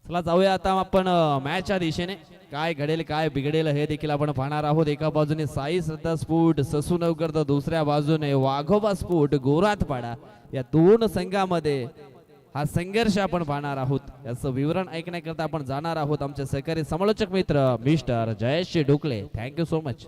चला जाऊया आता आपण मॅचच्या दिशेने. काय घडेल काय बिघडेल हे देखील आपण पाहणार आहोत. एका बाजूने साई श्रद्धा स्फोट ससूनगर तर दुसऱ्या बाजूने वाघोबा स्फोट गोरातपाडा, या दोन संघामध्ये हा संघर्ष आपण पाहणार आहोत. याचं विवरण ऐकण्याकरता आपण जाणार आहोत आमचे सहकारी समालोचक मित्र mister Jayesh Dhokle. Thank you so much.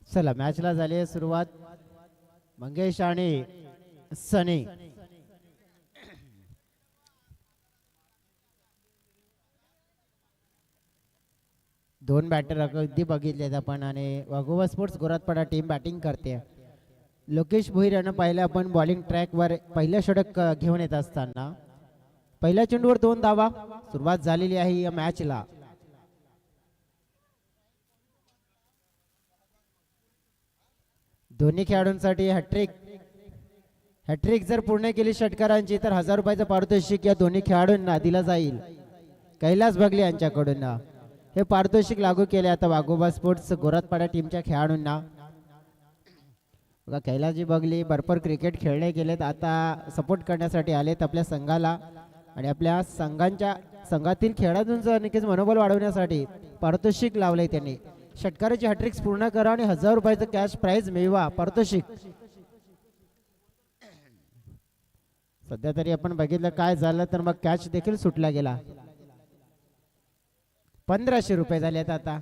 चला मॅचला झाली आहे सुरुवात. मंगेश आणि सनी दोन बॅटर अगदी बघितलेत आपण. आणि वाघोबा स्पोर्ट्स गोरातपाडा टीम बॅटिंग करते. लोकेश भोईर यांना पाहिलं आपण बॉलिंग ट्रॅकवर पहिल्या षटक घेऊन येत असताना. पहिल्या चेंडूवर 2 धावा. सुरुवात झालेली आहे या मॅचला. दोन्ही खेळाडूंसाठी हॅट्रिक जर पूर्ण केली षटकारांची तर 1000 रुपयाचं पारितोषिक या दोन्ही खेळाडूंना दिलं जाईल. कैलास बगले यांच्याकडून हे पारितोषिक लागू केले आता वाघोबा स्पोर्ट्स गोरातपाडा टीमच्या खेळाडूंना. बघा कैलासजी बगले भरपूर क्रिकेट खेळले गेलेत, आता सपोर्ट करण्यासाठी आलेत आपल्या संघाला. आणि आपल्या संघातील खेळाडूंचं नक्कीच मनोबल वाढवण्यासाठी पारितोषिक लावलंय त्यांनी. षटकाराची हॅट्रिक्स पूर्ण करा आणि 1000 रुपयाचं कॅश प्राइज मिळवा पारितोषिक. सध्या तरी आपण बघितलं काय झालं तर मग कॅच देखील सुटला गेला. 1500 रुपये झालेत आता.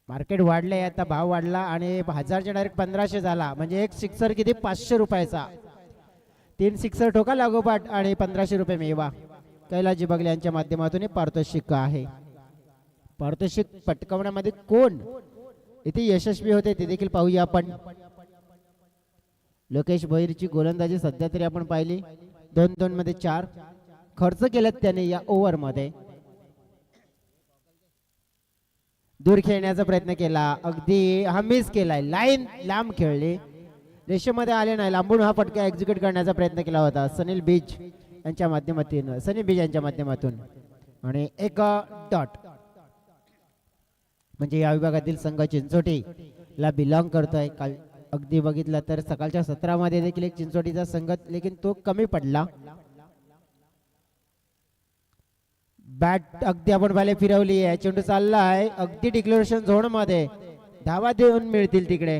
मार्केट वाढले, आता भाव वाढला आणि 1000च्या डायरेक्ट 1500 झाला. म्हणजे एक सिक्सर किती 500 रुपयाचा. 3 सिक्सर ठोका लागोपाठ आणि 1500 रुपये मिळवा. कैलासजी बगले यांच्या माध्यमातून पारितोषिक आहे. पारितोषिक पटकावण्यामध्ये कोण इथे यशस्वी होते ते देखील पाहूया आपण. लोकेश भोईरची गोलंदाजी सध्या तरी आपण पाहिली. 2-2 मध्ये 4 खर्च केलेत त्याने या ओव्हर मध्ये. दूर खेळण्याचा प्रयत्न केला, अगदी हा मिस केलाय. लाईन लांब खेळली, रेषेमध्ये आले नाही. लांबून हा फटका एक्झिक्यूट करण्याचा प्रयत्न केला होता सनी बीज यांच्या माध्यमातून. आणि एक डॉट. म्हणजे या विभागातील संघ चिंचोटीला बिलॉंग करतोय. काल अगदी बघितलं तर सकाळच्या सत्रामध्ये देखील एक चिंचोटीचा संघ, लेकिन तो कमी पडला. बॅट अगदी आपण पाहिले फिरवली आहे, चेंडू चालला आहे अगदी डिक्लेरेशन झोन मध्ये. धावा देऊन मिळतील तिकडे.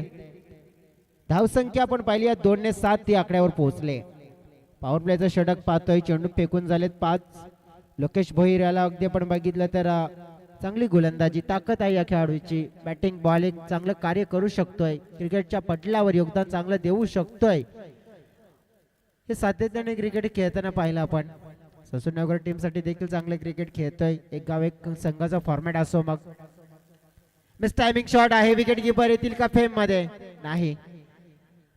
धावसंख्या आपण पाहिली आहे 2 ने 7 ती आकड्यावर पोहोचले. पॉवर प्लेचं षटक पाहतोय. चेंडू फेकून झालेत 5. लोकेश भोईर याला अगदी आपण बघितलं तर चांगली गोलंदाजी ताकद आहे या खेळाडूची. बॅटिंग बॉलिंग चांगलं कार्य करू शकतोय, क्रिकेटच्या पटलावर योगदान चांगलं देऊ शकतोय. हे सातत्याने क्रिकेट खेळताना पाहिलं आपण. ससूनगर टीम साठी देखील चांगले क्रिकेट खेळतोय. एक गाव एक संघाचा फॉर्मॅट असो. मग मिस टायमिंग शॉट आहे. विकेट किपर येतील का फेम मध्ये? नाही,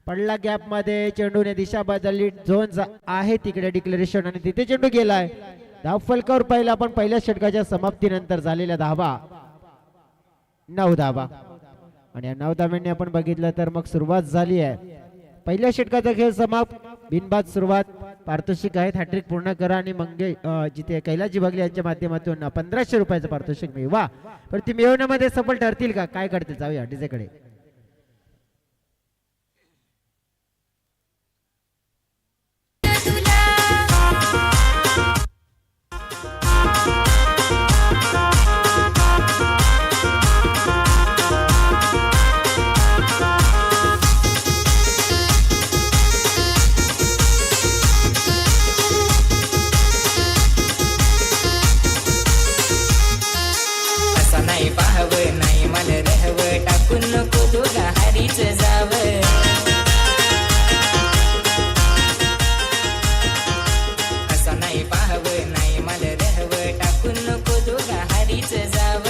पडला गॅप मध्ये. चेंडूने दिशा बदलली. झोन आहे तिकडे डिक्लेरेशन आणि तिथे चेंडू गेलाय. धाव फलकावर पाहिला आपण पहिल्या षटकाच्या समाप्तीनंतर झालेल्या धावा 9 धावा. आणि या 9 धावांनी आपण बघितलं तर मग सुरुवात झाली आहे. पहिल्या षटकाचा खेळ समाप्त, बिनबाद सुरुवात. पारितोषिक आहेत, हॅट्रिक पूर्ण करा आणि जिथे कैलासजी बगले यांच्या माध्यमातून 1500 रुपयाचं पारितोषिक मिळवा. पण ती मिळवण्यामध्ये सफल ठरतील का? काय करतील? जाऊया डीजेकडे. नाही मला रहव टाकून नको दोघा हरीच जाव. असं नाही पाहाव, नाही मला रहव टाकून नको दोघा हरीच जाव.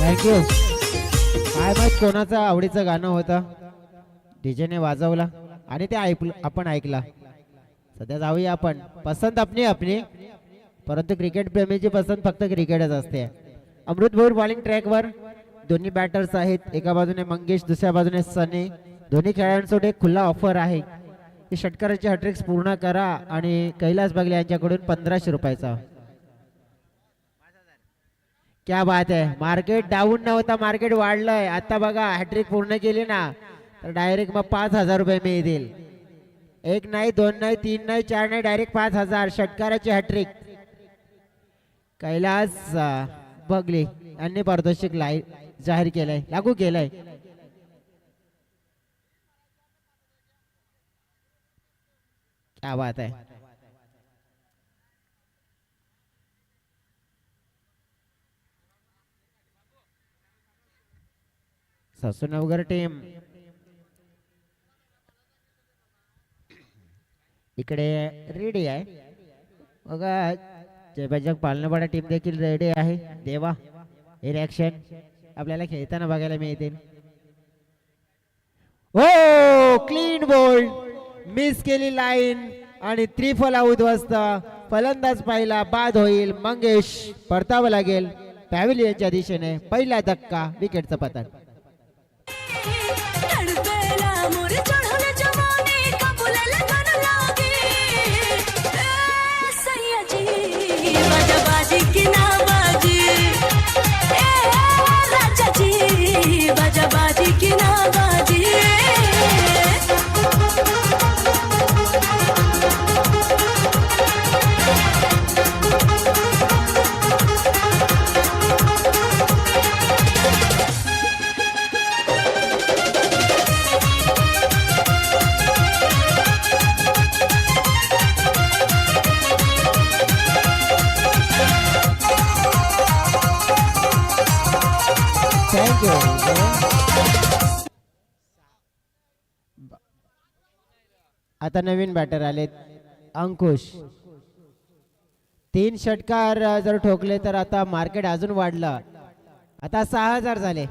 थँक्यू. काय माहित कोणाचं आवडीचं गाणं होतं, डीजेने वाजवला. आणि ते आपण ऐकला. सध्या जाऊया आपण. पसंत अपनी अपनी, परंतु क्रिकेट प्रेमीची पसंत फक्त क्रिकेटच असते. अमृत भोर बॉलिंग ट्रॅकवर दोन्ही बॅटर्स आहेत. एका बाजूने मंगेश, दुसऱ्या बाजूने सनी. दोन्ही खेळाडूंसाठी एक खुला ऑफर आहे की षटकाराची हॅट्रिक्स पूर्ण करा आणि कैलास बागले यांच्याकडून 1500 रुपयाचा. क्या बात आहे. मार्केट डाऊन नव्हता, मार्केट वाढलंय. आता बघा हॅट्रिक पूर्ण केली ना तर डायरेक्ट मग 5000 रुपये मिळतील. एक नाही, दोन नाही, तीन नाही, चार नाही, डायरेक्ट 5000. षटकाराची हॅट्रिक. कैलास बगले यांनी पारितोषिक जाहीर केलंय, लागू केलंय. क्या बात आहे. ससूनगर टीम इकडे रेडी आहे बघा. जयबाजक पालनवाडा टीम देखील रेडी आहे. देवा हे रिॲक्शन आपल्याला खेळताना बघायला मिळतील. हो, क्लीन बोल्ड, मिस केली लाईन आणि त्रिफला उद्ध्वस्त. फलंदाज पाहिला, बाद होईल. मंगेश परतावं लागेल पॅव्हिलियनच्या दिशेने. पहिला धक्का, विकेटचं पतन. आता नवीन बॅटर आलेत अंकुश. 3 षटकार जर ठोकले तर आता मार्केट अजून वाढलं. आता 6000 झाले.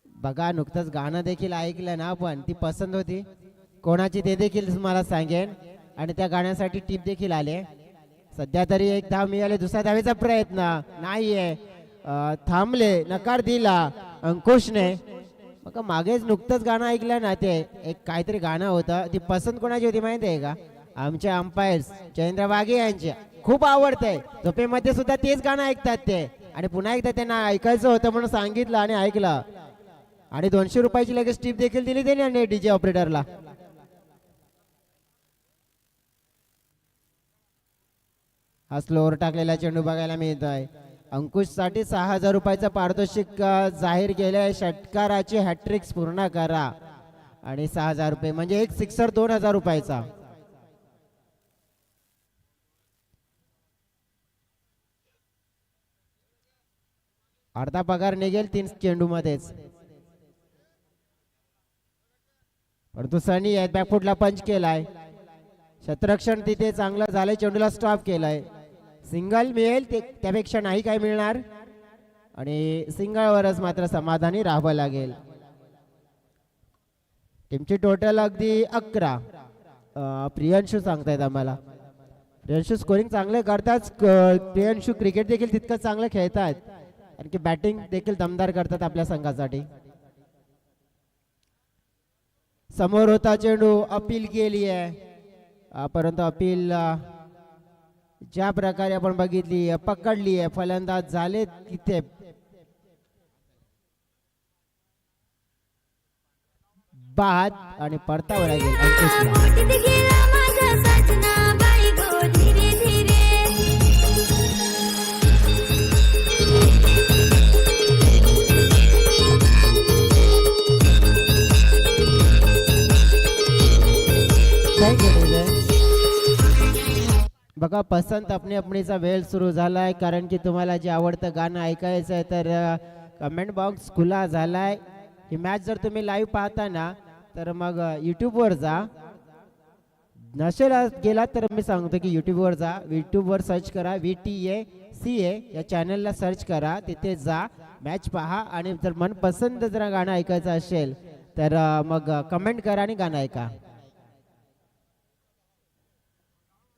बघा नुकतंच गाणं देखील ऐकलं ना आपण, ती पसंत होती कोणाची ते देखील तुम्हाला सांगेन. आणि त्या गाण्यासाठी टीप देखील आले. सध्या तरी एक धाव मिळाले. दुसऱ्या धावेचा प्रयत्न नाहीये, थांबले, नकार दिला अंकुशने. मग मागेच नुकतंच गाणं ऐकलं ना, ते एक काहीतरी गाणं होतं. ती पसंत कोणाची होती माहिती आहे का? आमच्या अंपायर्स जयेंद्र वाघे यांची. खूप आवडतंय, झोपेमध्ये सुद्धा तेच गाणं ऐकतात ते. आणि पुन्हा एकदा त्यांना ऐकायचं होतं म्हणून सांगितलं आणि ऐकलं. आणि 200 रुपयाची लगेच टीप देखील दिली त्यांनी डीजे ऑपरेटरला. हा स्लोअर टाकलेला चेंडू बघायला मिळत आहे. अंकुश साठी 6000 रुपयाचा पारितोषिक जाहीर केले. षटकाराची हॅट्रिक्स पूर्ण करा आणि 6000 रुपये म्हणजे एक सिक्सर 2000 रुपयाचा. अर्धा पगार निघेल 3 चेंडू मध्येच. परंतु सनी आहेत, बॅकफुटला पंच केलाय. क्षेत्ररक्षण तिथे चांगलं झालंय, चेंडूला स्टॉप केलाय. सिंगल मिळेल त्यापेक्षा नाही काय मिळणार आणि सिंगलवरच मात्र समाधानी राहावं लागेल. टीमची टोटल अगदी 11. प्रियांशू सांगतायत आम्हाला. प्रियांशू स्कोरिंग चांगले करतात. प्रियांशू क्रिकेट देखील तितकं चांगलं खेळतात, आणखी बॅटिंग देखील दमदार करतात आपल्या संघासाठी. समोर होता चेंडू, अपील केली आहे, परंतु अपील ज्या प्रकारे आपण बघितली पकडली आहे. फलंदाज झाले तिथे बाद आणि परतावा लागेल अंकुशला. बघा पसंत अपनी अपनीचा वेळ सुरू झालाय, कारण की तुम्हाला जे आवडतं गाणं ऐकायचं आहे तर कमेंट बॉक्स खुला झालाय. ही मॅच जर तुम्ही लाईव्ह पाहता ना तर मग यूट्यूबवर जा. नसेल गेला तर मी सांगतो की यूट्यूबवर जा. यूट्यूबवर सर्च करा VTACA या चॅनलला सर्च करा, तिथे जा. मॅच पहा आणि जर मनपसंत जर गाणं ऐकायचं असेल तर मग कमेंट करा आणि गाणं ऐका.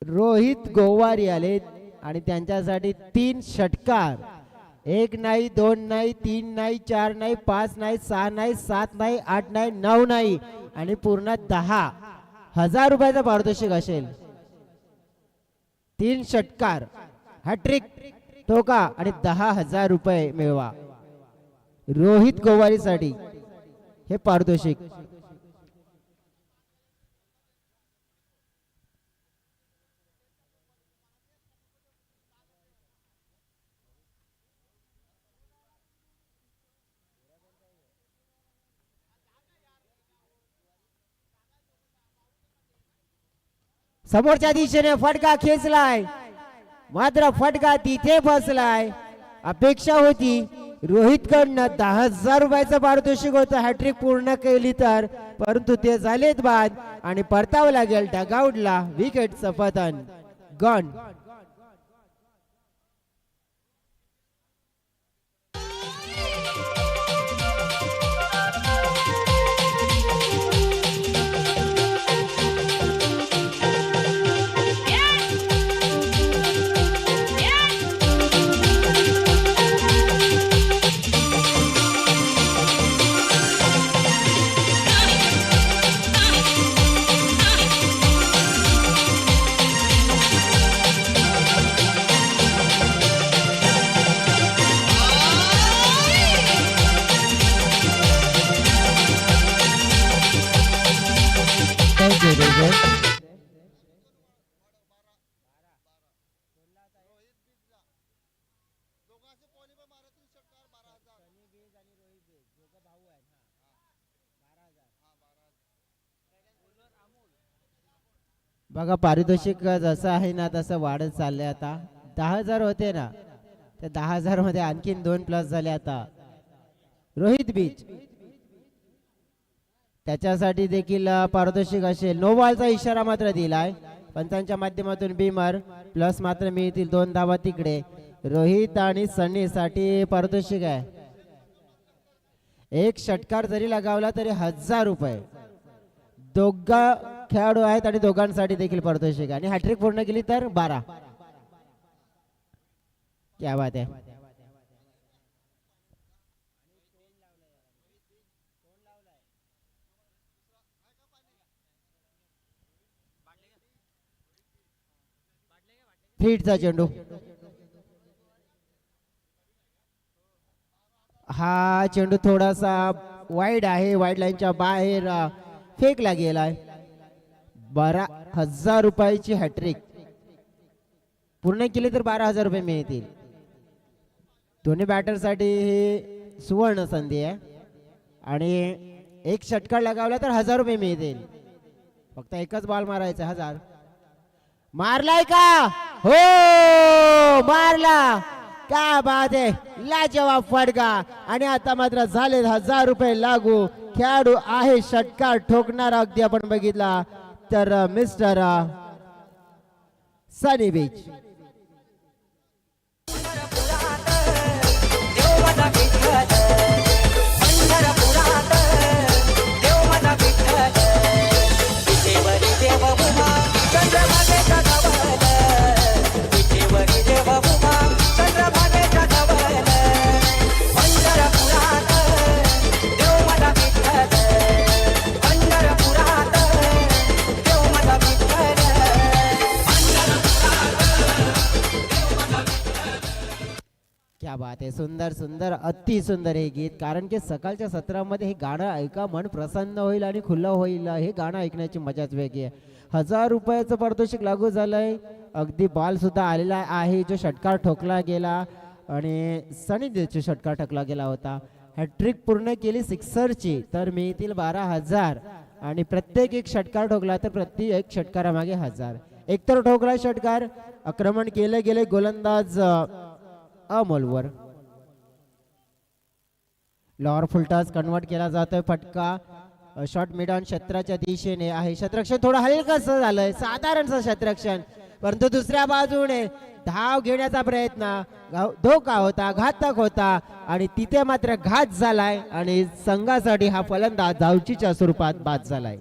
रोहित गोवारी आले आणि त्यांच्यासाठी 3 षटकार. 1 नाही, 2 नाही, 3 नाही, 4 नाही, 5 नाही, 6 नाही, 7 नाही, 8 नाही, 9 नाही आणि पूर्ण 10,000 रुपयाचं पारितोषिक असेल. 3 षटकार, हॅट्रिक ठोका आणि 10,000 रुपये मिळवा. रोहित गोवारीसाठी हे पारितोषिक. समोरच्या दिशेने फटका खेचलाय, मात्र फटका तिथे फसलाय. अपेक्षा होती रोहित कडनं 10,000 रुपयाचं पारितोषिक होतं हॅट्रिक पूर्ण केली तर, परंतु ते झालेत बाद आणि परतावं लागेल डगआउटला. विकेटचं पतन. गन. बघा पारितोषिक जसं आहे ना तसं वाढत चाललंय. आता 10,000 होते ना, त्या 10,000 मध्ये आणखीन 2 प्लस झाले. आता रोहित बीच त्याच्यासाठी देखील पारितोषिक असेल. नो बॉलचा इशारा मात्र दिलाय पंचांच्या माध्यमातून. बीमर प्लस मात्र मिळतील 2 धावा तिकडे. रोहित आणि सनी साठी पारितोषिक आहे. 1 षटकार जरी लगावला तरी 1,000 रुपये. दोघा खेळाडू आहेत आणि दोघांसाठी देखील पारितोषिक आणि हॅट्रिक पूर्ण केली तर 12. क्या बात आहे. थ्रीटचा चेंडू. हा चेंडू थोडासा वाईड आहे, वाईड लाईनच्या बाहेर फेकला गेलाय. 12,000 रुपयाची हॅट्रिक पूर्ण केली तर 12,000 रुपये मिळतील. दोन्ही बॅटरसाठी ही सुवर्ण संधी आहे आणि 1 षटकार लगावला तर 1,000 रुपये मिळतील. फक्त एकच बॉल मारायचा. 1,000 मारलाय का? हो मारला. क्या बात आहे. लाजवाब फटका आणि आता मात्र झाले 1,000 रुपये लागू. खेळाडू आहे षटकार ठोकणारा. अगदी आपण बघितला तर मिस्टर सनी बीच. क्या बात आहे. सुंदर सुंदर अति सुंदर हे गीत. कारण की सकाळच्या सत्रामध्ये हे गाणं ऐका मन प्रसन्न होईल आणि खुलं होईल. हे गाणं ऐकण्याची मजाच वेगळी आहे. 1,000 रुपयाचं पारितोषिक लागू झालंय. अगदी बॉल सुद्धा आलेला आहे जो षटकार ठोकला गेला आणि सनी देवचा षटकार ठोकला गेला होता. हॅट्रिक पूर्ण केली सिक्सरची तर मिळतील 12,000 आणि प्रत्येक 1 षटकार ठोकला तर प्रति 1 षटकारामागे 1,000. एकतर ठोकला षटकार. आक्रमण केले गेले गोलंदाज अमोलवर. लॉर फुलटॉस कन्वर्ट केला जातोय. फटका शॉट मिड ऑन क्षेत्राच्या दिशेने आहे. क्षेत्ररक्षण थोडं हलकस झालंय, साधारणचं क्षेत्ररक्षण परंतु दुसऱ्या बाजूने धाव घेण्याचा प्रयत्न धोका होता, घातक होता आणि तिथे मात्र घात झालाय आणि संघासाठी हा फलंदाज धावचीच्या स्वरूपात बाद झालाय.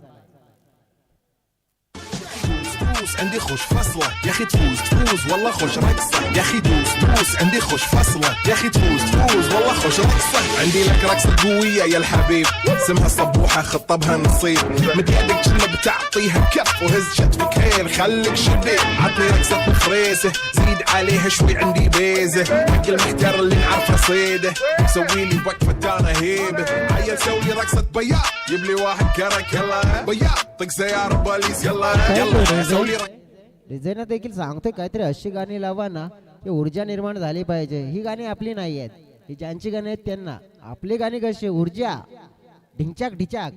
عندي خوش فصلة يا اخي تفوز والله خوش رقصة يا اخي دوس عندي خوش فصلة يا اخي تفوز والله خوش رقصة عندي لك رقصة قوية يا الحبيب اسمها صبوحة خطبها نصيب مد يدك كنا بتعطيها كف وهز شتفك هيل خليك شديد عطني رقصة فريسة زيد عليها شوي عندي بيزة حق المحتار اللي نعرفه صيده سوي لي وقفة انا هيبة عيل سوي رقصة بياض جيب لي واحد كرك يلا بياض طق سيارة بوليس يلا يلا سوي डिझायनर देखील सांगतोय काहीतरी अशी गाणी लावा ना की ऊर्जा निर्माण झाली पाहिजे. ही गाणी आपली नाही आहेत, ही ज्यांची गाणी आहेत त्यांना. आपली गाणी कशी ऊर्जा ढिंचाक ढिचाक.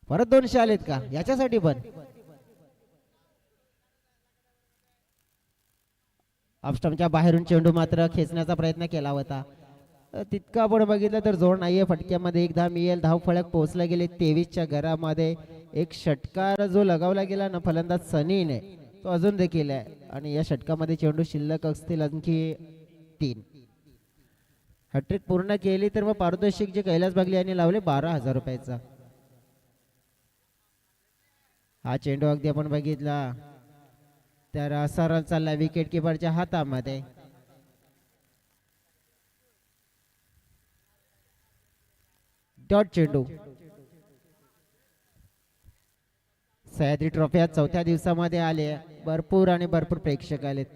परत 200 आलेत का याच्यासाठी पण ऑफस्टंपच्या बाहेरून चेंडू मात्र खेचण्याचा प्रयत्न केला होता. तितका आपण बघितलं तर जोर नाहीये. फटक्यामध्ये एक धाव मिळेल. धाव फळक पोहोचला गेले 23च्या घरामध्ये. एक षटकार जो लगावला गेला ना फलंदाज सनीने तो अजून देखील आहे आणि या षटकामध्ये चेंडू शिल्लक असतील आणखी 3. हॅट्रिक पूर्ण केली तर मग पारितोषिक जे कैलास बागले यांनी लावले 12,000 रुपयाचा. हा चेंडू अगदी आपण बघितला तर सरळ चालला विकेट किपरच्या हातामध्ये. डॉट चेंडू. सह्याद्री ट्रॉफी आज 4थ्या दिवसामध्ये आले. भरपूर आणि भरपूर प्रेक्षक आलेत.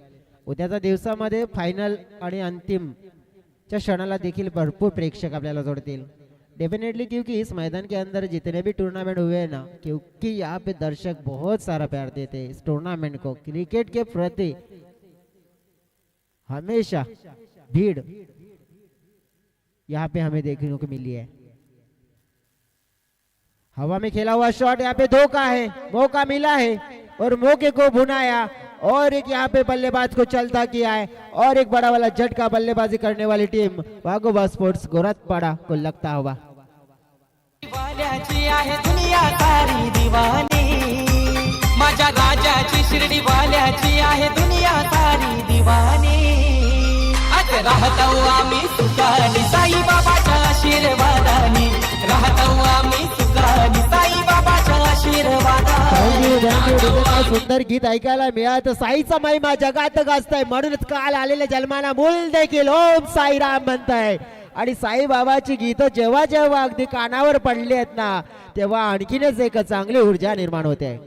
उद्याच्या दिवसामध्ये फायनल आणि अंतिमच्या क्षणाला देखील भरपूर प्रेक्षक आपल्याला जोड़तील डेफिनेटली, क्योंकि इस मैदान के अंदर जितने भी टूर्नामेंट हुए ना, क्योंकि यहाँ पे दर्शक बहुत सारा प्यार देते हैं इस टूर्नामेंट को. क्रिकेट के प्रति हमेशा भीड़ यहाँ पे हमें देखने को मिली है. हवा में खेला हुआ शॉट, यहाँ पे धोखा है, मौका मिला है और मौके को भुनाया और एक यहाँ पे बल्लेबाज को चलता किया है और एक बड़ा वाला झटका बल्लेबाजी करने वाली टीम वाघोबा स्पोर्ट्स गोरखपाड़ा को लगता हुआ. वाल्याची आहे दुनिया सारी दिवानी, माझ्या राजाची शिर्डी वाल्याची आहे दुनिया सारी दिवानी. आज राहतो आम्ही सुखानी साई बाबाच्या आशीर्वादानी, राहतो आम्ही सुखानी साई बाबाच्या आशीर्वादानी. सुंदर गीत ऐकायला मिळात. साईचा महिमा जगात गाजताय म्हणूनच काल आलेल्या जन्माला मूल देखील ओम साईराम म्हणताय. आणि साई बाबाची गीत जेव्हा जेव्हा अगदी कानावर पडली आहेत ना तेव्हा आणखीनच एक चांगली ऊर्जा निर्माण होते.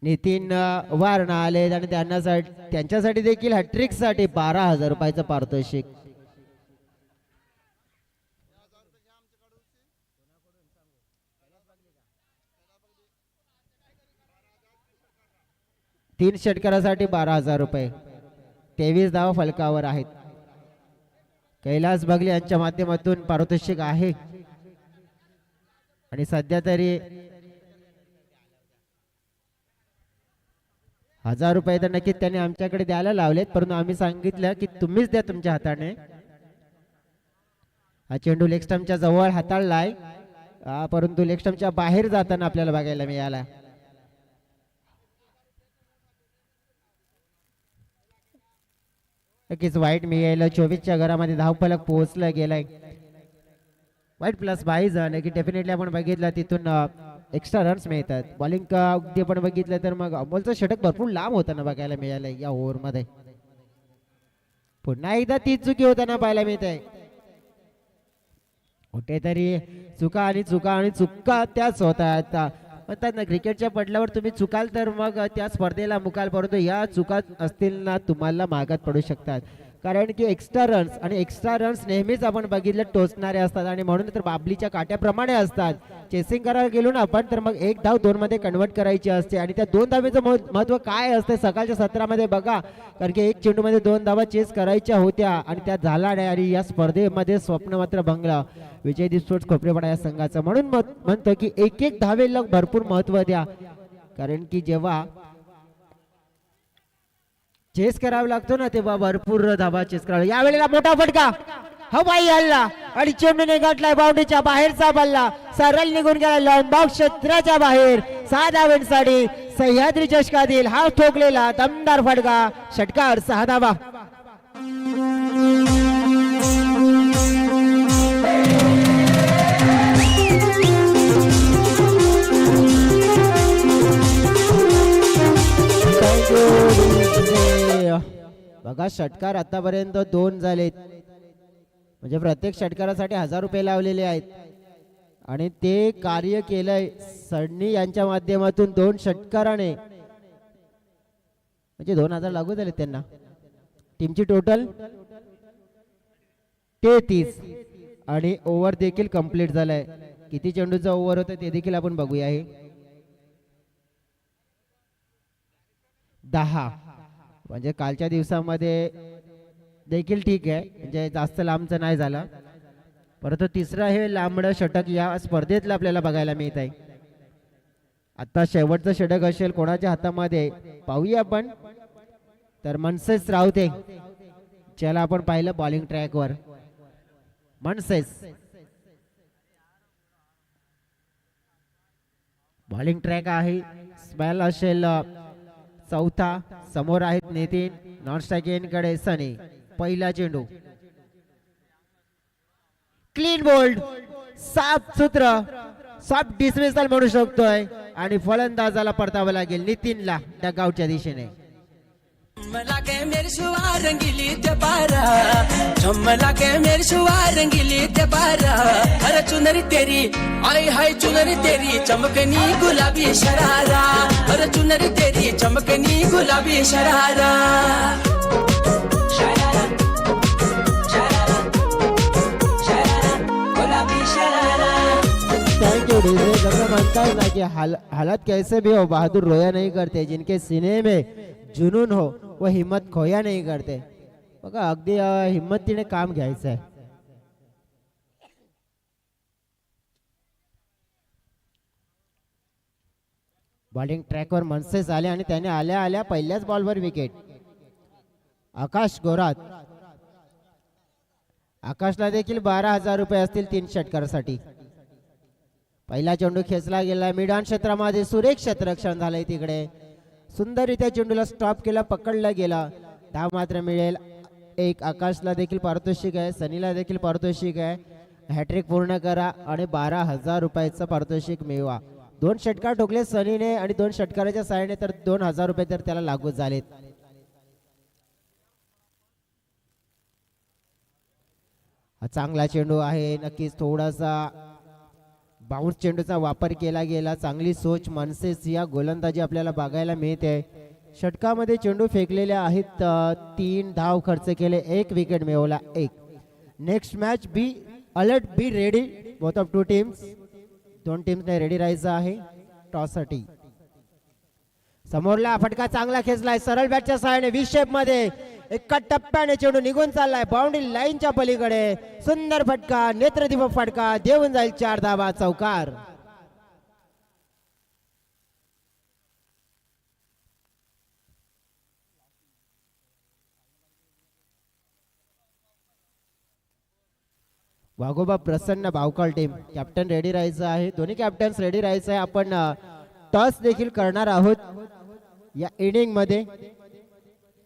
नितीन वारणा आले आणि त्यांच्यासाठी देखील हॅट्रिक साठी 12,000 रुपयाचं पारितोषिक. तीन षटकारासाठी 12,000 रुपये. 23 धावा फलकावर आहेत. कैलास बागले यांच्या माध्यमातून पारितोषिक आहे आणि सध्या तरी 1,000 रुपये तर नक्कीच त्यांनी आमच्याकडे द्यायला लावलेत, परंतु आम्ही सांगितलं की तुम्हीच द्या तुमच्या हाताने. हा चेंडू लेग स्टंपच्या जवळ हाताळलाय परंतु लेग स्टंपच्या बाहेर जाताना आपल्याला बघायला मिळाला. नक्कीच वाईट मिळालं. 24च्या घरामध्ये धावफलक पोहोचला गेलाय. वाईट प्लस 22 झालं की डेफिनेटली आपण बघितलं तिथून एक्स्ट्रा रन्स मिळतात. बॉलिंग अगदी आपण बघितलं तर मग अमोलचं षटक भरपूर लांब होताना बघायला मिळालंय या ओव्हर मध्ये. पुन्हा एकदा ती चुकी होताना पाहायला मिळते. कुठेतरी चुका आणि चुका त्याच होतात. म्हणतात ना क्रिकेटच्या पडल्यावर तुम्ही चुकाल तर मग त्या स्पर्धेला मुकाल, परंतु या चुका असतील ना तुम्हाला मागात पडू शकतात. कारण की एक्स्ट्रा रन्स नेहमीच आपण बघितलं टोचणारे असतात आणि म्हणून तर बाबलीच्या काट्याप्रमाणे असतात. चेसिंग करायला गेलो ना आपण तर मग 1 धाव 2 मध्ये कन्वर्ट करायची असते आणि त्या 2 धावेचं महत्व काय असते सकाळच्या सत्रामध्ये बघा. कारण की 1 चेंडूमध्ये 2 धावा चेस करायच्या होत्या आणि त्या झाला नाही आणि या स्पर्धेमध्ये स्वप्न मात्र भंगला विजय स्पोर्ट्स खोपरेपाडा या संघाचं. म्हणून म्हणतो की 1-1 धावेला भरपूर महत्व द्या. कारण की जेव्हा चेस करावा लागतो ना तेव्हा भरपूर धाबा चेस करावा. यावेळेला मोठा फटका हवाई हल्ला आणि चेंडूने गाठलाय बाउंड्रीच्या बाहेरचा बल्ला सरळ निघून गेला लॉंग बॉक्स क्षेत्राच्या बाहेर. 6 धावांसाठी सह्याद्री चषकातील हा ठोकलेला दमदार फटका षटकार 6 धावा. बघा षटकार आतापर्यंत 2 झालेत म्हणजे प्रत्येक षटकारासाठी 1000 रुपये लावलेले आहेत आणि ते कार्य केलंय सडनी यांच्या माध्यमातून 2 षटकाराने म्हणजे 2000 लागू झाले त्यांना. टीमची टोटल 33 आणि ओव्हर देखील कंप्लीट झालाय. किती चेंडूचा ओव्हर होता ते देखील आपण बघूया. आहे 10 म्हणजे कालच्या दिवसामध्ये देखील ठीक आहे म्हणजे जास्त लांबचं नाही झालं. परंतु तिसरं हे लांबडं षटक या स्पर्धेतलं आपल्याला बघायला मिळत आहे. आता शेवटचं षटक असेल कोणाच्या हातामध्ये पाहूया आपण. तर मनसेस रावते ज्याला आपण पाहिलं बॉलिंग ट्रॅकवर. मनसेस बॉलिंग ट्रॅक आहे. स्पेल असेल चौथा. समोर आहेत नितीन. नॉन स्ट्रायकिंग कडे सनी. पहिला चेंडू क्लीन बोल्ड साफ सूत्र सॉफ्ट डिसमिसल म्हणू शकतोय आणि फलंदाजाला परतावं लागेल नितीनला त्या गावच्या दिशेने. झमला के मेरे शुआ रंगीली ते पारा झमला के मेरे शुआ रंगीली ते पारा अरे चुनरी तेरी आई हाय चुनरी तेरी चमकनी गुलाबी शरारा अरे चुनरी तेरी चमकनी गुलाबी शरारा शरारा शरारा शरारा गुलाबी शरारा. Thank you DJ. जैसा मानता है ना कि हालत कैसे भी हो बहादुर रोया नहीं करते. जिनके सीने में जुनून हो वो हिम्मत खोया नहीं करते. बघा अगदी हिम्मतीने काम घ्यायचं आहे. बॉलिंग ट्रॅकवर मनसेस आले आणि त्याने आल्या आल्या पहिल्याच बॉलवर विकेट. आकाश गोरात. आकाशला देखील 12,000 रुपये असतील 3 षटकारासाठी. पहिला चेंडू खेचला गेला मिडान क्षेत्रामध्ये सुरेख क्षेत्ररक्षण झालंय तिकडे. सुंदररित्या चेंडूला स्टॉप केला पकडला गेला. धाव मात्र मिळेल 1. आकाशला देखील पारितोषिक आहे. सनीला देखील पारितोषिक आहे. हॅट्रिक पूर्ण करा आणि 12,000 रुपयाचं पारितोषिक मिळवा. 2 षटकार ठोकले सनीने आणि 2 षटकाराच्या सहाय्याने तर 2,000 रुपये तर त्याला लागू झालेत. हा चांगला चेंडू आहे. नक्कीच थोडासा बाउन्स चेंडूचा वापर केला गेला. चांगली सोच मनसेस या गोलंदाजी आपल्याला बघायला मिळते. षटकामध्ये चेंडू फेकलेले आहेत 3 धाव खर्च केले 1 विकेट मिळवला 1. Next match be alert be ready both of 2 teams. 2 टीम्सने रेडी राहायचं आहे टॉस साठी. समोरला फटका चांगला खेचलाय सरळ बॅटच्या सहाय्याने 20 शेप मध्ये एका टप्प्याने चेंडू निघून चाललाय बाउंड्री लाईनच्या पलीकडे. सुंदर फटका नेत्रदीप फटका देऊन जाईल 4 धावा चौकार. वाघोबा प्रसन्न भावकाळ टीम कॅप्टन रेडी राहायचं आहे. दोन्ही कॅप्टन्स रेडी राहायचं आहे. आपण टॉस देखील करणार आहोत या इनिंग मध्ये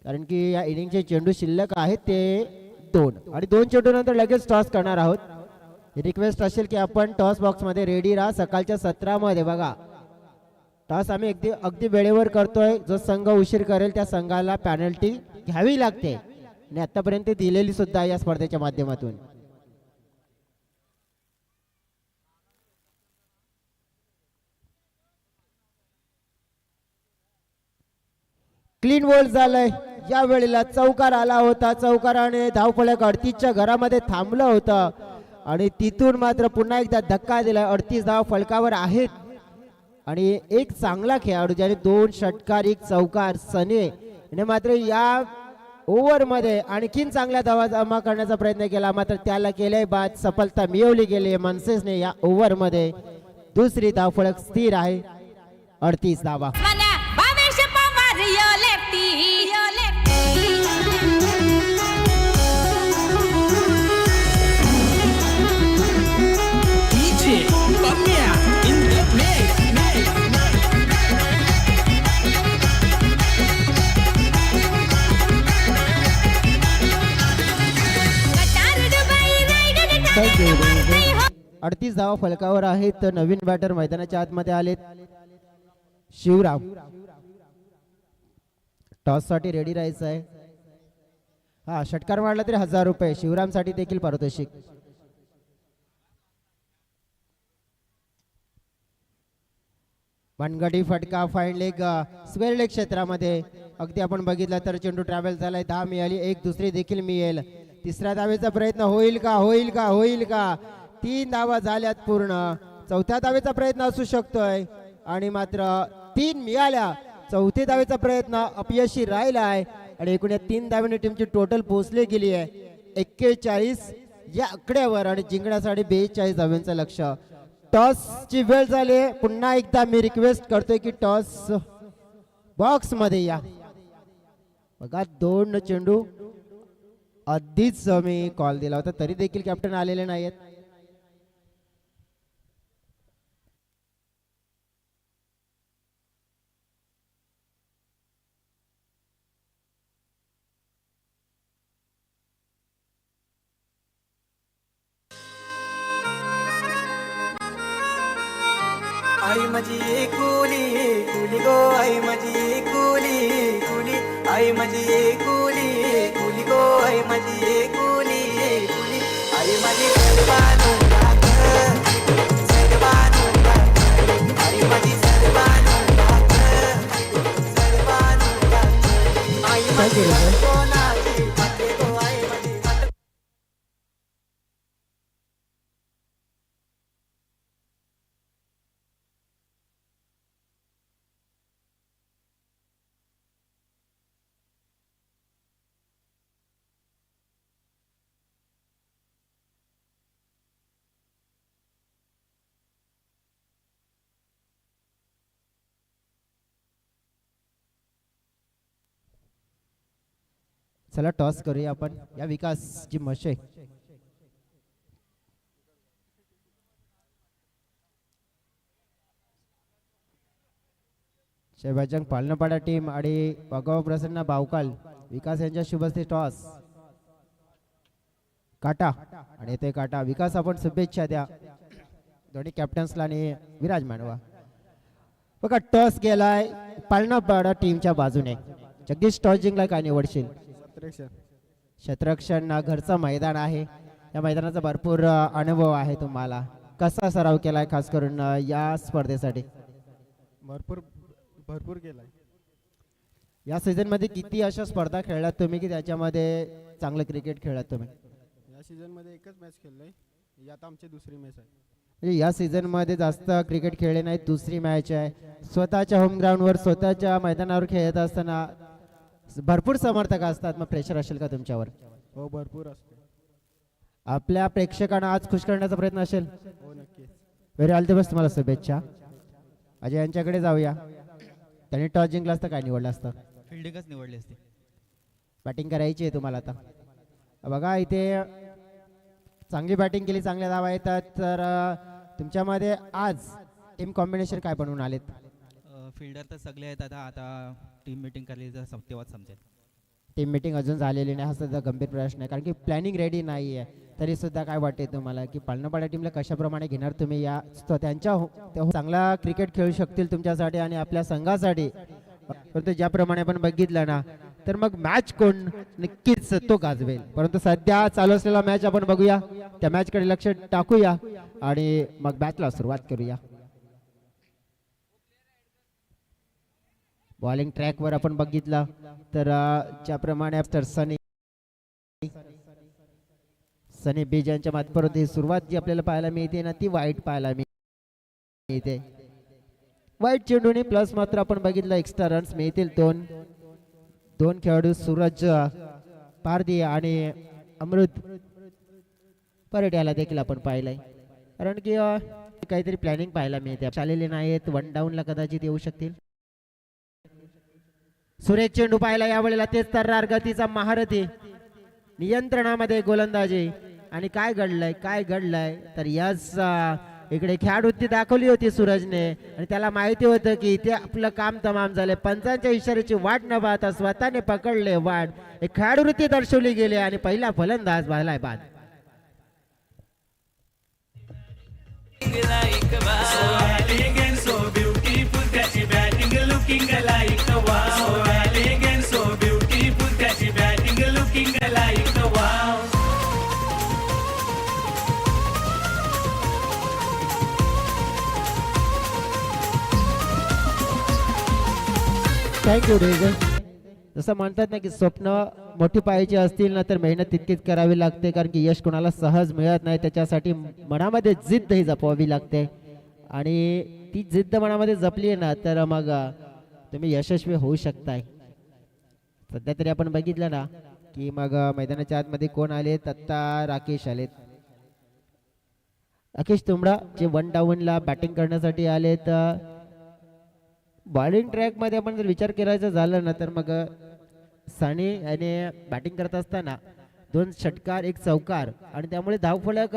कारण की या इनिंगचे चेंडू शिल्लक आहेत ते 2 आणि 2 चेंडू नंतर लगेच टॉस करणार आहोत. रिक्वेस्ट असेल की आपण टॉस बॉक्स मध्ये रेडी राहा. सकाळच्या सत्रामध्ये बघा टॉस आम्ही अगदी वेळेवर करतोय. जो संघ उशीर करेल त्या संघाला पॅनल्टी घ्यावी लागते आणि आतापर्यंत दिलेली सुद्धा या स्पर्धेच्या माध्यमातून. क्लीन बोल्ड झालंय. या वेळेला चौकार आला होता. चौकाराने धावफलक 38च्या घरामध्ये थांबलं होतं आणि तिथून मात्र पुन्हा एकदा धक्का दिला. 38 धाव फलकावर आहेत आणि एक चांगला खेळाडू ज्याने 2 षटकार 1 चौकार सनी ने मात्र या ओव्हर मध्ये आणखीन चांगल्या धावा जमा करण्याचा प्रयत्न केला मात्र त्याला केले बाद. सफलता मिळवली गेली मनसेसने. या ओव्हर मध्ये दुसरी धावफलक स्थिर आहे 38 धावा. Yo lefty, yo lefty. 38 धावा फलकावर आहेत. तर नवीन बॅटर मैदानाच्या आतमध्ये आलेत. शिवराम टॉस साठी रेडी राहायचं आहे. हा षटकार मारला तरी 1000 रुपये. शिवराम साठी देखील पारितोषिक. मनगटी फटका फाईन लेग स्क्वेअर लेग क्षेत्रामध्ये अगदी आपण बघितलं तर चेंडू ट्रॅव्हल झालाय. 10 मिळाली. एक दुसरी देखील मिळेल. तिसऱ्या धावेचा प्रयत्न होईल का होईल का होईल का. 3 धावा झाल्यात पूर्ण. चौथ्या धावेचा प्रयत्न असू शकतोय आणि मात्र 3 मिळाल्या. चौथ्या धावेचा प्रयत्न अपयशी राहिला आहे आणि एकूण या 3 धावेने टीमची टोटल पोहोचली गेली आहे 41 या आकड्यावर आणि जिंकण्यासाठी 42 धाव्यांचं लक्ष. टॉस ची वेळ झाली. पुन्हा एकदा मी रिक्वेस्ट करतोय की टॉस बॉक्स मध्ये या. बघा 2 चेंडू आधीच मी कॉल दिला होता तरी देखील कॅप्टन आलेले नाहीत. आई माझी एकुली कुली गो आई माझी एकुली कुली आई माझी एकुली कुली गो आई माझी एकुली कुली आई माझी सर्वानुराग आई माझी सर्वानुराग आई माझी कोणाची फटे गो आई माझी. चला टॉस करूया आपण. या विकास जी मशे शेबाजंग पालनपाडा टीम आणि भगवा प्रसन्न बावकाल विकास यांच्या शुभस्ते टॉस. काटा आणि ते काटा विकास आपण शुभेच्छा द्या दोन्ही कॅप्टन्सला आणि विराज मांडवा. बघा टॉस गेलाय पालनपाडा टीमच्या बाजूने. जगदीश टॉस जिंकला काय निवडशील. शतरक्षण घरचं मैदान आहे. या मैदानाचा भरपूर अनुभव आहे तुम्हाला. कसा सराव केलाय खास करून या स्पर्धेसाठी. भरपूर केलाय. या सीझन मध्ये किती अशा स्पर्धा खेळलात तुम्ही की त्याच्यामध्ये चांगलं क्रिकेट खेळलात तुम्ही. या सीझन मध्ये एकच मॅच खेळलोय. ही आता आमची दुसरी मॅच आहे. म्हणजे या सीझन मध्ये जास्त क्रिकेट खेळले नाही. दुसरी मॅच आहे. स्वतःच्या होम ग्राउंडवर स्वतःच्या मैदानावर खेळत असताना भरपूर समर्थक असतात. मग प्रेशर असेल का तुमच्यावर. हो भरपूर असते. आपल्या प्रेक्षकांना आज खुश करण्याचा प्रयत्न असेल. हो नक्कीच. व्हेरी ऑल द बेस्ट तुम्हाला शुभेच्छा. अजय यांच्याकडे जाऊया. त्यांनी टॉस जिंकला असतं काय निवडलं असतं. फिल्डिंगच निवडली असती. बॅटिंग करायची आहे तुम्हाला आता. बघा इथे चांगली बॅटिंग केली. चांगल्या धावा येतात. तर तुमच्यामध्ये आज टीम कॉम्बिनेशन काय बनवून आलेत. फिल्डर तर सगळे आहेत. आता टीम मीटिंग करली तर तेव्हाच समजेल. टीम मीटिंग अजून झालेली नाही हा सुद्धा गंभीर प्रश्न आहे. कारण की प्लॅनिंग रेडी नाही आहे. तरी सुद्धा काय वाटते तुम्हाला की पालनपाडा टीमला कशाप्रमाणे घेणार तुम्ही. या त्यांच्या चांगला क्रिकेट खेळू शकतील तुमच्यासाठी आणि आपल्या संघासाठी. परंतु ज्याप्रमाणे आपण बघितलं ना तर मग मॅच कोण नक्कीच तो गाजवेल. परंतु सध्या चालू असलेला मॅच आपण बघूया. त्या मॅच कडे लक्ष टाकूया आणि मग मॅचला सुरुवात करूया. बॉलिंग ट्रॅक वर आपण बघितलं तर ज्याप्रमाणे सनी बीज यांच्या माध्यमातून सुरुवात जी आपल्याला पाहायला मिळते ना ती वाईट पाहायला मिळते. वाईट चेंडूने प्लस मात्र आपण बघितलं एक्स्ट्रा रन्स मिळतील. दोन खेळाडू सूरज पारदी आणि अमृत परेड याला देखील आपण पाहिलंय. कारण की काहीतरी प्लॅनिंग पाहायला मिळते. चाललेले नाहीत. 1 डाऊनला कदाचित येऊ शकतील. सुरेख चेंडू पाहिला यावेळेला. तेच तर गतीचा महारथी नियंत्रणामध्ये गोलंदाजी. आणि काय घडलंय तर याच इकडे खेळाडूती दाखवली होती सूरजने आणि त्याला माहिती होतं की इथे आपलं काम तमाम झाले. पंचांच्या इशाऱ्याची वाट न पाहता स्वतःने पकडले वाट. एक खेळाडूवृत्ती दर्शवली गेली आणि पहिला फलंदाज झालाय बाद. Thank you DJ. जसं म्हणतात ना की स्वप्न मोठी पाहायची असतील ना तर मेहनत तितकीच करावी लागते, कारण की यश कोणाला सहज मिळत नाही. त्याच्यासाठी मनामध्ये जिद्द ही जपवावी लागते आणि ती जिद्द मनामध्ये जपली ना तर मग तुम्ही यशस्वी होऊ शकताय. सध्या तरी आपण बघितलं ना की मग मैदानाच्या आतमध्ये कोण आलेत, आत्ता राकेश आलेत. राकेश तुंबडा जे 1 डाऊनला बॅटिंग करण्यासाठी आलेत. बॉलिंग ट्रॅक मध्ये आपण जर विचार करायचा झाला ना तर मग साने याने बॅटिंग करत असताना 2 षटकार 1 चौकार आणि त्यामुळे धावफलक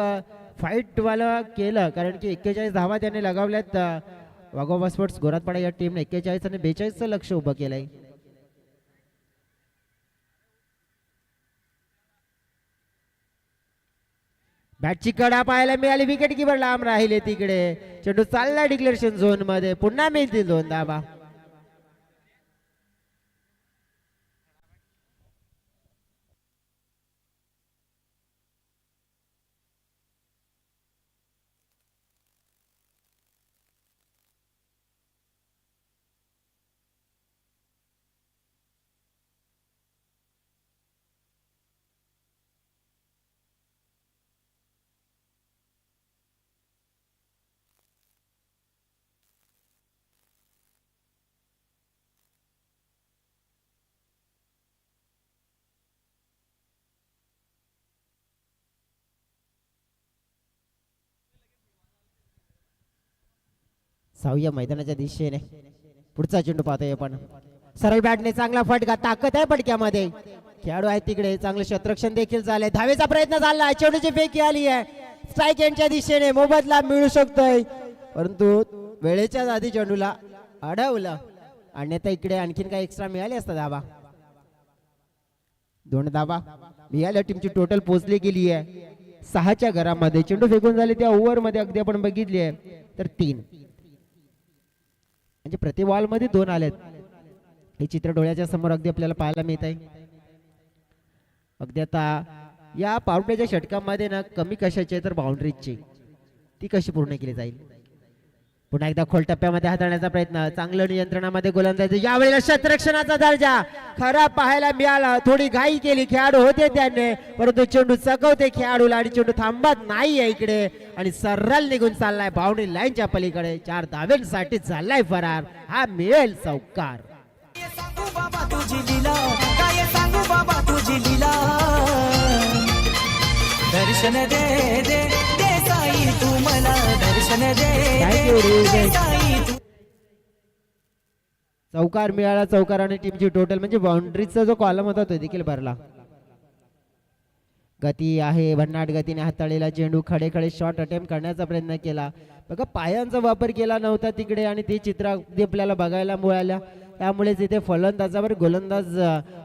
फाईट वाला केलं, कारण की 41 धावा त्याने लगावल्यात. वाघोबा स्पोर्ट्स गोरातपाडा या टीमने 41 आणि 42चं लक्ष उभं केलंय. बॅटची कडा पाहायला मिळाली, विकेट किपर लांब राहिले तिकडे. चेंडू चालला डिक्लेरेशन झोन मध्ये, पुन्हा मिळतील 2 धावा. सावया मैदानाच्या दिशेने पुढचा चेंडू पाहतोय आपण. सरळ बॅटने चांगला फटका, ताकद आहे फटक्यामध्ये. खेळाडू आहेत तिकडे, चांगलं क्षेत्ररक्षण देखील झालंय. धावेचा प्रयत्न झाला, चेंडूची फेकी आली आहे. स्ट्राईक यांच्या दिशेने मोबदला मिळू शकतोय, परंतु वेळेच्या आधी चेंडूला अडवलं. अन्यथा इकडे आणखीन काही एक्स्ट्रा मिळाले असता धावा. 2 धावा मिळाल्या. टीमची टोटल पोहोचली गेली आहे 6च्या घरामध्ये. चेंडू फेकून झाले त्या ओव्हर मध्ये अगदी आपण बघितली आहे तर 3, म्हणजे प्रति बॉल मध्ये 2 आलेत. हे चित्र डोळ्याच्या समोर अगदी आपल्याला पाहायला मिळत आहे. अगदी आता या पॉवर प्लेच्या षटकामध्ये ना कमी कशाची तर बाउंड्रीजची, ती कशी पूर्ण केली जाईल. पुन्हा एकदा खोल टप्प्यामध्ये हाताळण्याचा प्रयत्न, चांगलं नियंत्रणामध्ये गोलंदाजी. यावेळेला क्षेत्ररक्षणाचा दर्जा खरा पाहायला मिळाला. थोडी घाई केली खेळाडू होते त्याने, परंतु चेंडू चकवते खेळाडूला आणि चेंडू थांबत नाहीये इकडे आणि सरळ निघून चाललाय बाउंड्री लाईनच्या पलीकडे. 4 धाव्यांसाठी चाललाय फरार. हा मिळेल चौकार. सांगू बाबा तुझी लीला, काय सांगू बाबा तुझी लीला. दर्शन दे दे दे साई तू मला, दर्शन दे दे साई तू. चौकार मिळाला. चौकार आणि टीमची टोटल म्हणजे बाउंड्रीचा जो कॉलम होता तो देखील भरला. गती आहे, भन्नाट गतीने हाताळलेला चेंडू. खडे खडे शॉट अटेम्प्ट करण्याचा प्रयत्न केला. बघा पायांचा वापर केला नव्हता तिकडे आणि ते चित्र अगदी आपल्याला बघायला मिळाल्या. त्यामुळे तिथे फलंदाजावर गोलंदाज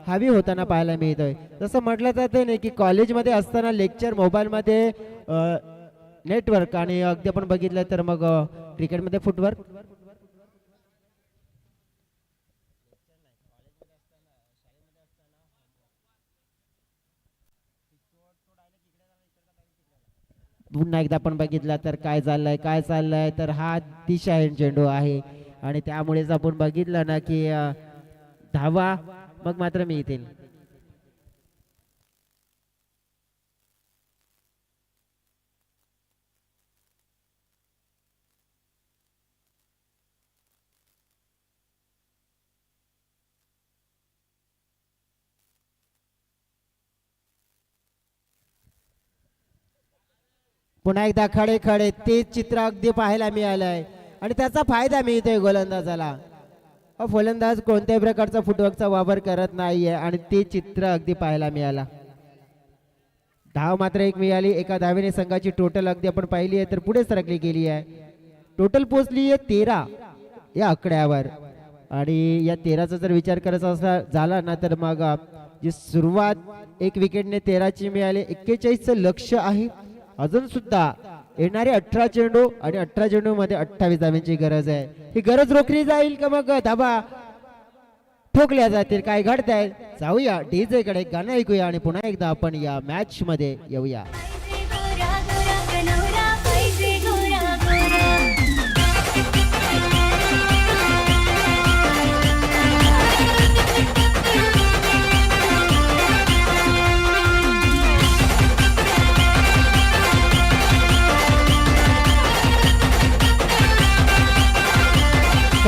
हावी होताना पाहायला मिळतोय. जसं म्हटलं जातं नाही की कॉलेजमध्ये असताना लेक्चर मोबाईलमध्ये नेटवर्क आणि अगदी आपण बघितलं तर मग क्रिकेटमध्ये फुटवर्क. पुन्हा एकदा आपण बघितलं तर काय चाललंय तर हा दिशाहीन चेंडू आहे आणि त्यामुळेच आपण बघितलं ना की धावा मग मात्र मिळतील. पुन्हा एकदा खडे खडे तेच चित्र अगदी पाहायला मिळालंय आणि त्याचा फायदा मिळतोय गोलंदाजाला. फलंदाज कोणत्याही प्रकारचा फुटवर्कचा वापर करत नाहीये आणि ते चित्र अगदी पाहायला मिळाला. धाव मात्र 1 मिळाली. एका धावेने संघाची टोटल अगदी आपण पाहिली आहे तर पुढे सरकली गेली आहे. टोटल पोहोचली आहे 13 या आकड्यावर आणि या 13चा जर विचार करायचा झाला ना तर मग जी सुरुवात 1 विकेटने 13ची मिळाली. 41चं लक्ष आहे. अजून सुद्धा येणारे 18 चेंडू आणि 18 चेंडू मध्ये 28 धाव्यांची गरज आहे. ही गरज रोखली जाईल का मग धाबा ठोकल्या जातील, काय घडतंय जाऊया डीजे कडे, गाणं ऐकूया आणि पुन्हा एकदा आपण या मॅच मध्ये येऊया.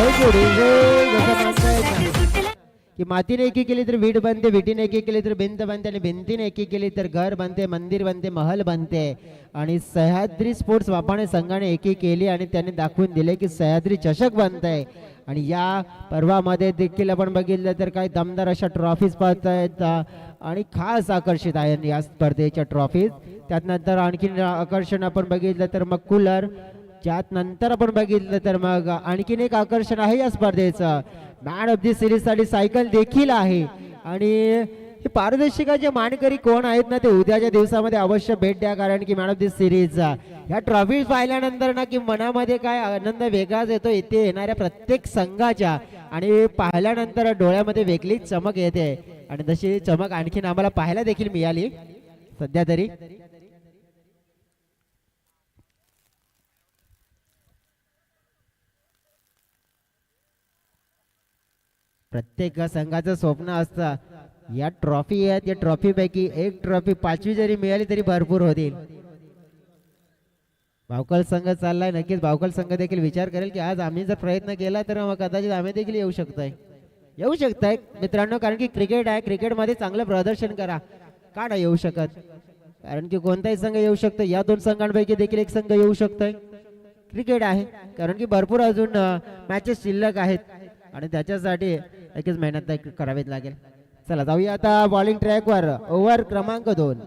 जोडी रे जसं म्हणता येत नाही. की मातीने एकी केली तर वीट बनते, विटीने एकी केली तर भिंत बनते, आणि भिंतीने एकी केली तर घर बनते, मंदिर बनते, महल बनते. आणि सह्याद्री स्पोर्ट्स वापाणे संघाने एकी केली आणि त्यांनी दाखवून दिले की सह्याद्री चषक बनतंय. आणि या पर्वामध्ये देखील आपण बघितलं तर काही दमदार अशा ट्रॉफीज पाहतायत आणि खास आकर्षित आहे या स्पर्धेच्या ट्रॉफीज. त्यानंतर आणखीन आकर्षण आपण बघितलं तर मग कूलर, त्यात नंतर आपण बघितलं तर मग आणखीन एक आकर्षण आहे या स्पर्धेचं, मॅन ऑफ दी सिरीज साठी सायकल देखील आहे. आणि हे पारदर्शकाचे मानकरी कोण आहेत ना, ते उद्याच्या दिवसामध्ये अवश्य भेट द्या, कारण की मॅन ऑफ दी सिरीज ह्या ट्रॉफी पाहिल्यानंतर ना की मनामध्ये काय आनंद वेगळाच येतो इथे येणाऱ्या प्रत्येक संघाच्या. आणि पाहिल्यानंतर डोळ्यामध्ये वेगळीच चमक येते आणि तशी चमक आणखीन आम्हाला पाहायला देखील मिळाली सध्या तरी. प्रत्येक संघाचं स्वप्न असतं या ट्रॉफी आहेत, या ट्रॉफी पैकी एक ट्रॉफी 5वी जरी मिळाली तरी भरपूर होतील. भावकल संघ चाललाय, नक्कीच भावकल संघ देखील विचार करेल की आज आम्ही जर प्रयत्न केला तर मग कदाचित आम्ही देखील येऊ शकताय मित्रांनो, कारण की क्रिकेट आहे, क्रिकेटमध्ये चांगलं प्रदर्शन करा, का नाही येऊ शकत. कारण की कोणताही संघ येऊ शकतो, या दोन संघांपैकी देखील एक संघ येऊ शकतोय. क्रिकेट आहे, कारण की भरपूर अजून मॅचेस शिल्लक आहेत आणि त्याच्यासाठी नक्कीच मेहनत करावीच लागेल. चला जाऊया आता बॉलिंग ट्रॅकवर. ओव्हर क्रमांक 2,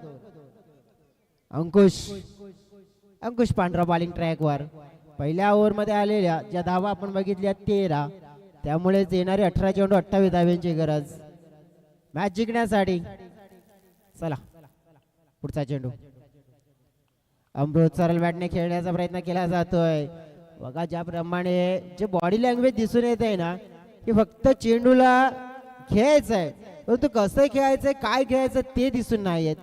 अंकुश पांढरा बॉलिंग ट्रॅकवर. पहिल्या ओव्हरमध्ये आलेल्या ज्या धावा आपण बघितल्या 13, त्यामुळेच येणारे 18 चेंडू 28 धाव्यांची गरज मॅच जिंकण्यासाठी. चला पुढचा चेंडू अमृत सरळ बॅटने खेळण्याचा प्रयत्न केला जातोय. बघा ज्याप्रमाणे जे बॉडी लँग्वेज दिसून येत आहे ना, की फक्त चेंडूला खेळायचंय, परंतु कसं खेळायचंय, काय खेळायचं ते दिसून नाही येत.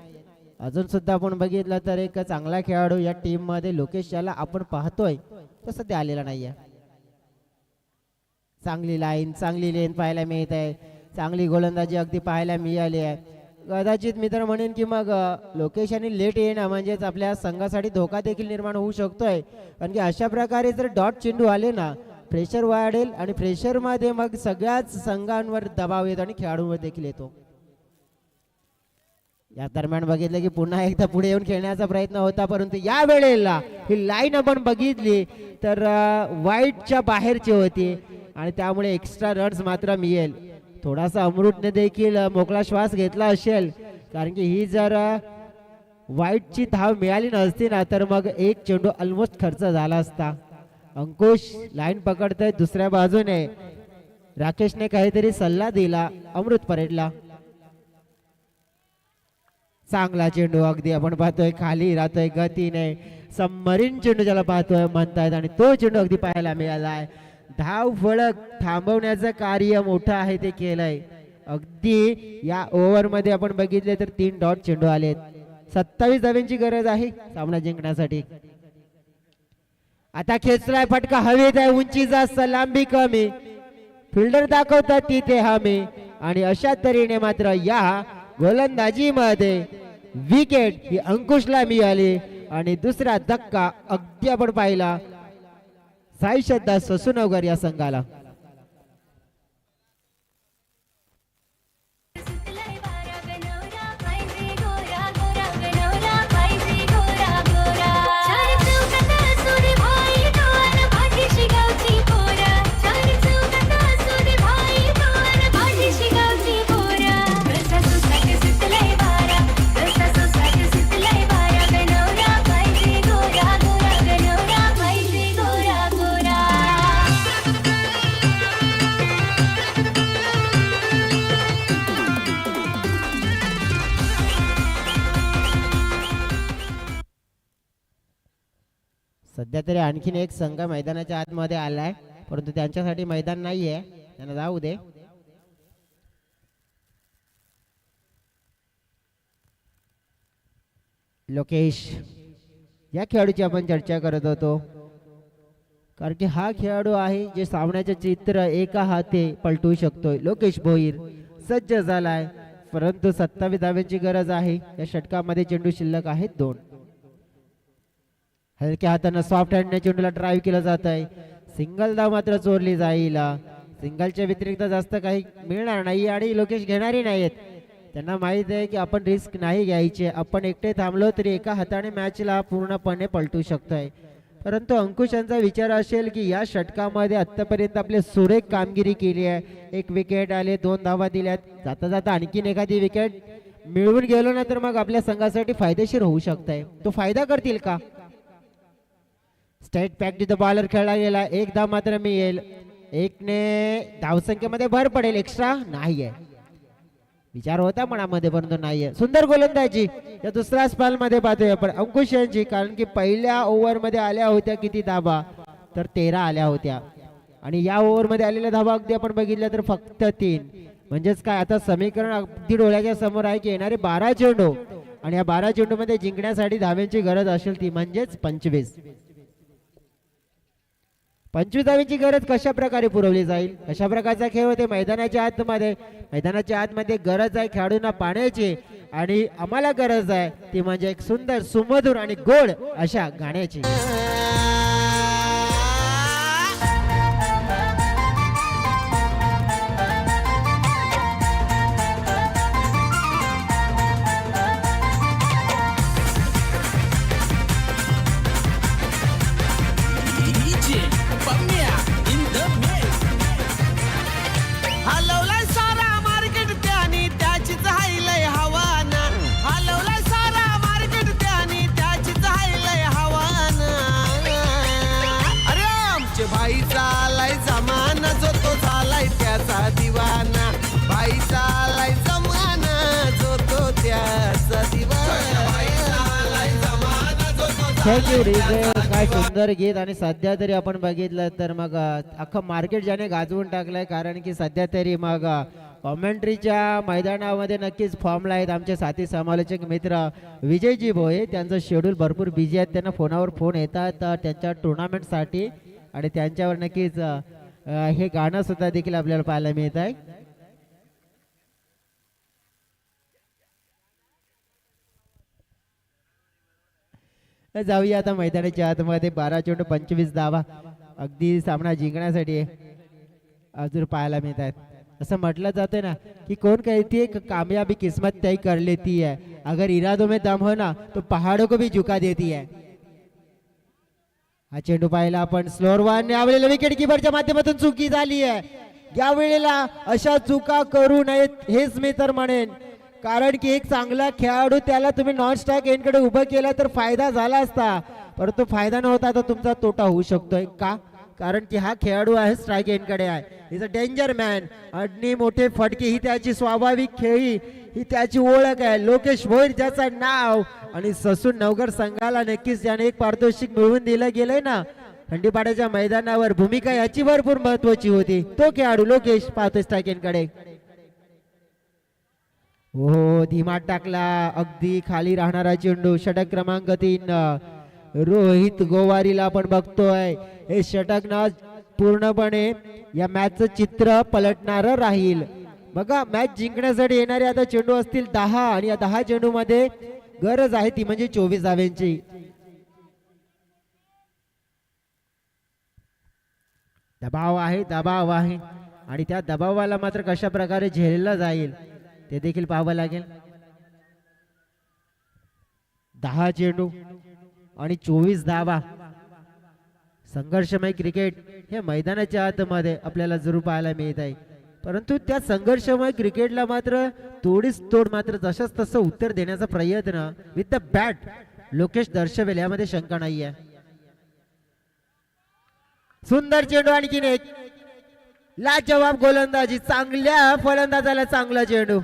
अजून सुद्धा आपण बघितलं तर एक चांगला खेळाडू या टीम मध्ये लोकेश याला आपण पाहतोय तो सध्या आलेला नाहीये. चांगली लाईन, चांगली लेन पाहायला मिळत आहे, चांगली गोलंदाजी अगदी पाहायला मिळाली आहे. कदाचित मित्र म्हणेन की मग लोकेश आणि लेट येणं म्हणजेच आपल्या संघासाठी धोका देखील निर्माण होऊ शकतोय, कारण की अशा प्रकारे जर डॉट चेंडू आले ना, प्रेशर वाढेल आणि प्रेशर मध्ये मग सगळ्याच संघांवर दबाव येतो आणि खेळाडूंवर देखील येतो. या दरम्यान बघितलं की पुन्हा एकदा पुढे येऊन खेळण्याचा प्रयत्न होता, परंतु या वेळेला ही लाईन आपण बघितली तर वाईटच्या बाहेरची होती आणि त्यामुळे एक्स्ट्रा रन्स मात्र मिळेल. थोडासा अमृतने देखील मोकळा श्वास घेतला असेल, कारण की ही जर वाईटची धाव मिळाली नसती ना तर मग एक चेंडू ऑलमोस्ट खर्च झाला असता. अंकुश लाईन पकडतोय, दुसऱ्या बाजूने राकेशने काहीतरी सल्ला दिला अमृत परेडला. चांगला चेंडू अगदी आपण पाहतोय खाली राहतोय गतीने, सबमरीन चेंडू ज्याला पाहतोय म्हणतायत, आणि तो चेंडू अगदी पाहायला मिळालाय. धाव फलक थांबवण्याचं कार्य मोठं आहे ते केलंय. अगदी या ओव्हर मध्ये आपण बघितले तर 3 डॉट चेंडू आलेत. 27 धाव्यांची गरज आहे सामना जिंकण्यासाठी. आता खेचलाय फटका हवेत आहे, उंची जास्त लांबी कमी, फिल्डर दाखवतात तिथे हमी, आणि अशा तऱ्हेने मात्र या गोलंदाजीमध्ये विकेट ही अंकुशला मिळाली. आणि दुसरा धक्का अगदी आपण पाहिला साई श्रद्धा ससूनगर या संघाला. सध्या तरी आणखीन एक संघ मैदानाच्या आतमध्ये आलाय, परंतु त्यांच्यासाठी मैदान नाहीये, त्यांना जाऊ दे. लोकेश या खेळाडूची आपण चर्चा करत होतो, कारण की हा खेळाडू आहे जे सामन्याचे चित्र एका हाती पलटवू शकतोय. लोकेश भोईर सज्ज झालाय, परंतु 27 धाव्यांची गरज आहे. या षटकामध्ये चेंडू शिल्लक आहेत 2. हलक्या हाताने सॉफ्ट हँडने चेंडूला ड्राईव्ह केलं जात आहे. सिंगल धाव मात्र चोरली जाईल. सिंगलच्या व्यतिरिक्त जास्त काही मिळणार नाही आणि लोकेश घेणारही नाहीत. त्यांना माहित आहे की आपण रिस्क नाही घ्यायचे. आपण एकटे थांबलो तरी एका हाताने मॅचला पूर्णपणे पलटू शकतोय. परंतु अंकुश यांचा विचार असेल की या षटकामध्ये आतापर्यंत आपले सुरेख कामगिरी केली आहे. 1 विकेट आले, 2 धावा दिल्यात. जाता जाता आणखीन एखादी विकेट मिळवून गेलो ना तर मग आपल्या संघासाठी फायदेशीर होऊ शकतंय. तो फायदा करतील का? Straight back to the bowler खेळला गेला. 1 धाव मात्र मिळेल. 1 ने धावसंख्येमध्ये भर पडेल. एक्स्ट्रा नाहीये. विचार होता मनामध्ये परंतु नाहीये. सुंदर गोलंदाजी या दुसऱ्या स्पेल मध्ये पाहतोय आपण अंकुश यांची. कारण की पहिल्या ओव्हर मध्ये आल्या होत्या किती धाबा, तर 13 आल्या होत्या आणि या ओव्हर मध्ये आलेल्या धाबा अगदी आपण बघितल्या तर फक्त 3. म्हणजेच काय, आता समीकरण अगदी डोळ्याच्या समोर आहे की येणारे 12 चेंडू आणि या 12 चेंडू मध्ये जिंकण्यासाठी धाव्यांची गरज असेल ती म्हणजेच 25. 25 धाव्यांची गरज कशा प्रकारे पुरवली जाईल, अशा प्रकारचा खेळ होते मैदानाच्या आतमध्ये. मैदानाच्या आतमध्ये गरज आहे खेळाडूंना पाण्याची आणि आम्हाला गरज आहे ती म्हणजे एक सुंदर सुमधुर आणि गोड अशा गाण्याची. हलवलाय सारा मार्केट त्यानी त्याचीच हायलय हवाना. हलवलाय सारा मार्केट त्यानी त्याचीच हायलय हवाना. अरे आमचे भाई चालाय जमाना जो तो झालाय त्याचा दिवाना. भाई चालाय जमाना जो तो त्याचा दिवाना. थँक्यू रिजे. काय सुंदर गीत. आणि सध्या तरी आपण बघितलं तर मग अख्खं मार्केट ज्याने गाजवून टाकलंय. कारण की सध्या तरी मग कॉमेंट्रीच्या मैदानामध्ये नक्कीच फॉर्मला आहेत आमचे साथी समालोचक मित्र विजयजी भोये. त्यांचं शेड्यूल भरपूर बिझी आहे. त्यांना फोनावर फोन येतात त्यांच्या टुर्नामेंटसाठी आणि त्यांच्यावर नक्कीच हे गाणं सुद्धा देखील आपल्याला पाहायला मिळत आहे. जाऊया आता मैदानाच्या आतमध्ये. 12 चेंडू 25 धावा अगदी सामना जिंकण्यासाठी अजून पाहायला मिळत आहेत. असं म्हटलं जातं ना कि कौन कहती है कामयाबी किस्मत तय कर लेती है, अगर इरादों में दम हो ना तो पहाड़ों को भी झुका देती है. हा चेंडू पाहिला आपण स्लोअर वन. यावेळेला विकेट किपरच्या माध्यमातून चुकी झाली आहे. या वेळेला अशा चुका करू नयेत हेच मी तर म्हणेन. कारण की एक चांगला खेळाडू त्याला तुम्ही नॉन स्ट्राईक एंडकडे उभं केलं तर फायदा झाला असता, परंतु फायदा नव्हता तर तुमचा तोटा होऊ शकतोय. का? कारण की हा खेळाडू आहे स्ट्राईक एंडकडे आहे. Is a danger man. अडणी मोठे फटके ही त्याची स्वाभाविक खेळी, ही त्याची ओळख आहे. लोकेश भोईर ज्याचं नाव आणि ससून नवघर संघाला नक्कीच याने एक पारितोषिक मिळवून दिलं गेलंय ना थंडीपाड्याच्या मैदानावर. भूमिका याची भरपूर महत्वाची होती. तो खेळाडू लोकेश पाहतोय स्ट्राईक एंडकडे. हो धीमात टाकला. अगदी खाली राहणारा चेंडू. षटक क्रमांक 3 रोहित गोवारीला आपण बघतोय. हे षटक ना पूर्णपणे या मॅचचं चित्र पलटणार राहील. बघा मॅच जिंकण्यासाठी येणारे आता चेंडू असतील 10 आणि या 10 चेंडू मध्ये गरज आहे ती म्हणजे 24 धाव्यांची. दबाव आहे आणि त्या दबावाला मात्र कशा प्रकारे झेलला जाईल ते देखील पाहावं लागेल. 10 चेंडू आणि 24 धावा. संघर्षमय क्रिकेट हे मैदानाच्या आतमध्ये आपल्याला जरूर पाहायला मिळत आहे. परंतु त्या संघर्षमय क्रिकेटला मात्र तोडीस तोड मात्र जशाच तसं उत्तर देण्याचा प्रयत्न विथ द बॅट लोकेश दर्शवेल यामध्ये शंका नाही आहे. सुंदर चेंडू. आणखीन एक लाजवाब गोलंदाजी. चांगल्या फलंदाजाला चांगला चेंडू.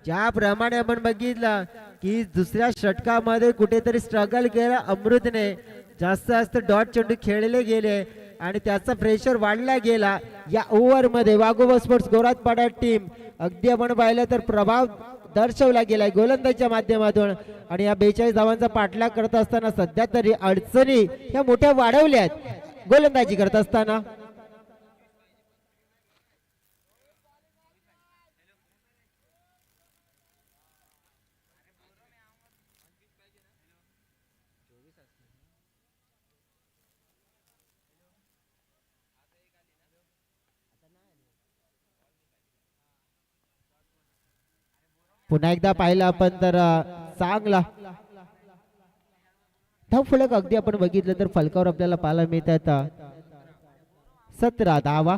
ज्याप्रमाणे आपण बघितलं की दुसऱ्या षटकामध्ये कुठेतरी स्ट्रगल केला अमृतने. जास्त डॉट चेंडू खेळले गेले आणि त्याचा प्रेशर वाढला गेला. या ओव्हर मध्ये वाघोबा स्पोर्ट्स गोरातपाडा टीम अगदी आपण पाहिलं तर प्रभाव दर्शवला गेलाय गोलंदाजीच्या माध्यमातून. आणि या 42 धावांचा पाठलाग करत असताना सध्या तरी अडचणी ह्या मोठ्या वाढवल्यात गोलंदाजी करत असताना. पुन्हा एकदा पाहिलं आपण तर चांगला धाव फलक अगदी आपण बघितलं तर फलकावर आपल्याला पाहायला मिळतात 17 धावा.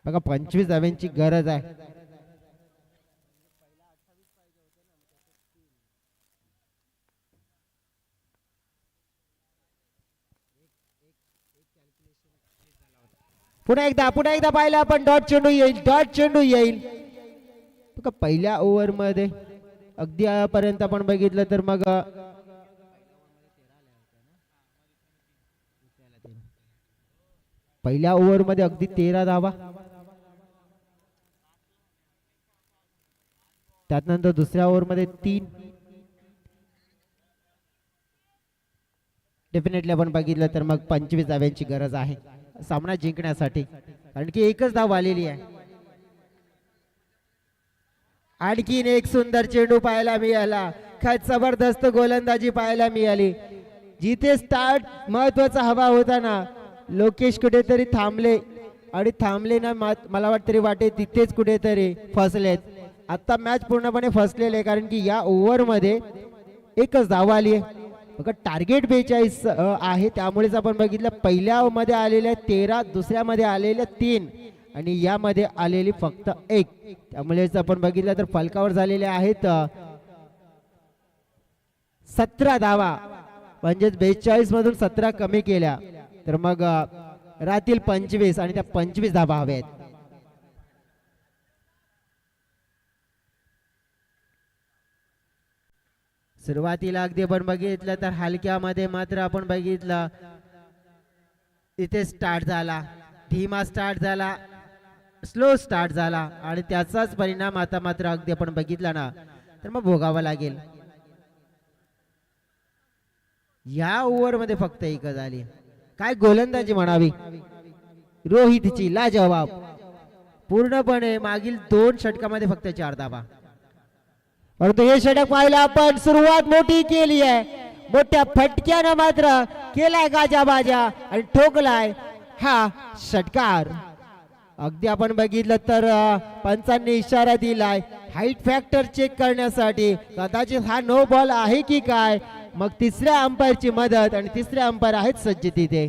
बघा 25 धाव्यांची गरज आहे. पुन्हा एकदा पाहिलं आपण डॉट चेंडू येईल. बघा पहिल्या ओव्हर मध्ये अगदी पर्यंत आपण बघितलं तर मग पहिल्या ओव्हर मध्ये अगदी 13 धावा. त्यानंतर दुसऱ्या ओव्हर मध्ये 3. डेफिनेटली आपण बघितलं तर मग 25 धाव्यांची गरज आहे सामना जिंकण्यासाठी, कारण की एकच धाव आलेली आहे. आणखीन एक सुंदर चेंडू पाहायला मिळाला. काय जबरदस्त गोलंदाजी पाहायला मिळाली. जिथे स्टार्ट महत्वाचा हवा होता ना, लोकेश कुठेतरी थांबले आणि थांबले ना, मला तरी वाटे तिथेच कुठेतरी फसलेत. आता मॅच पूर्णपणे फसलेले, कारण की या ओव्हर मध्ये एकच धाव आली आहे. बघा टार्गेट 42 आहे, त्यामुळेच आपण बघितलं पहिल्या मध्ये आलेल्या 13, दुसऱ्या मध्ये आलेल्या 3 आणि यामध्ये आलेली फक्त 1. त्यामुळेच आपण बघितलं तर फलकावर झालेले आहेत 17 धावा, म्हणजेच 42 मधून 17 कमी केल्या तर मग राहतील 25 आणि त्या 25 धावा हव्या आहेत. सुरुवातीला अगदी आपण बघितलं तर हलक्यामध्ये मात्र आपण बघितलं इथे स्टार्ट झाला, धीमा स्टार्ट झाला, स्लो स्टार्ट झाला आणि त्याचाच परिणाम आता मात्र अगदी आपण बघितला ना तर मग भोगावा लागेल. या ओव्हर मध्ये फक्त एकच आली. काय गोलंदाजी म्हणावी रोहितची, लाजवाब. पूर्णपणे मागील 2 षटकामध्ये फक्त 4 धावा. परंतु हे षटक पाहिलं आपण, सुरुवात मोठी केली आहे, मोठ्या फटक्यानं मात्र केलाय गाजाबाजा आणि ठोकलाय हा षटकार. अगदी आपण बघितलं तर पंचांनी इशारा दिलाय हाईट फॅक्टर चेक करण्यासाठी. कदाचित हा नो बॉल आहे की काय, मग तिसऱ्या अंपायरची मदत आणि तिसऱ्या अंपायर आहेत सज्ज तिथे.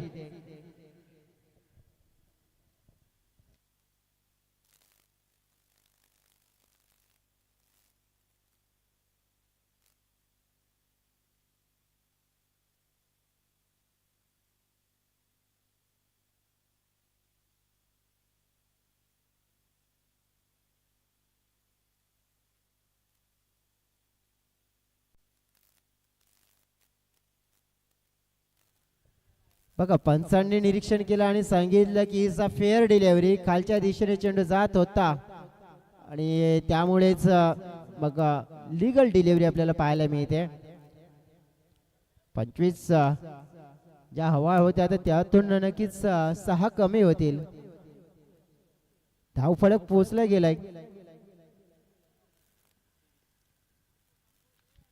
बघा पंचांनी निरीक्षण केलं आणि सांगितलं की इज अ फेअर डिलिव्हरी. खालच्या दिशेने चेंडू जात होता आणि त्यामुळेच मग लीगल डिलिव्हरी आपल्याला पाहायला मिळते. 25 ज्या हवा होत्या तर त्यातून नक्कीच 6 कमी होतील. धाव फलक पोहोचला गेलाय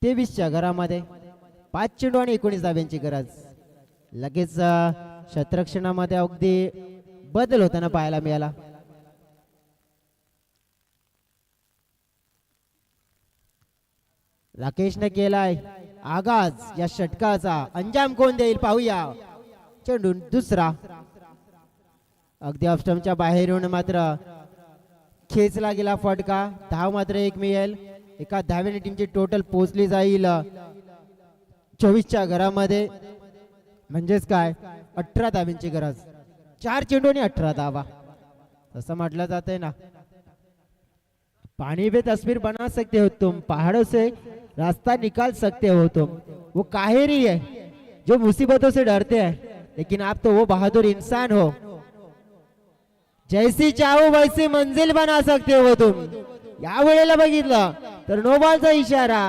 23च्या घरामध्ये. 5 चेंडू आणि 19 धाव्यांची गरज. लगेच क्षेत्ररक्षणामध्ये अगदी बदल होताना पाहायला मिळाला. राकेशने केलाय आगाज या षटकाचा. अंजाम कोण देईल पाहूया. चेंडू दुसरा अगदी ऑफस्टंपच्या बाहेरून मात्र खेचला गेला फटका. धाव मात्र 1 मिळेल. एका धावेने टीमची टोटल पोहोचली जाईल 24च्या घरामध्ये. म्हणजेच काय 18 धाव्यांची गरज. 4 चेंडू आणि 18 धावा असं म्हटलं जाते ना. पानी पे तस्वीर बना सकते हो तुम, पहाड़ों से रास्ता निकाल सकते हो तुम. वो काहेरी है जो मुसीबतों से डरते हैं, लेकिन आप तो वो बहादुर इंसान हो. जैसी चाहो वैसी मंजिल बना सकते हो तुम. या वेळेला बघितलं तर नो बॉलचा इशारा.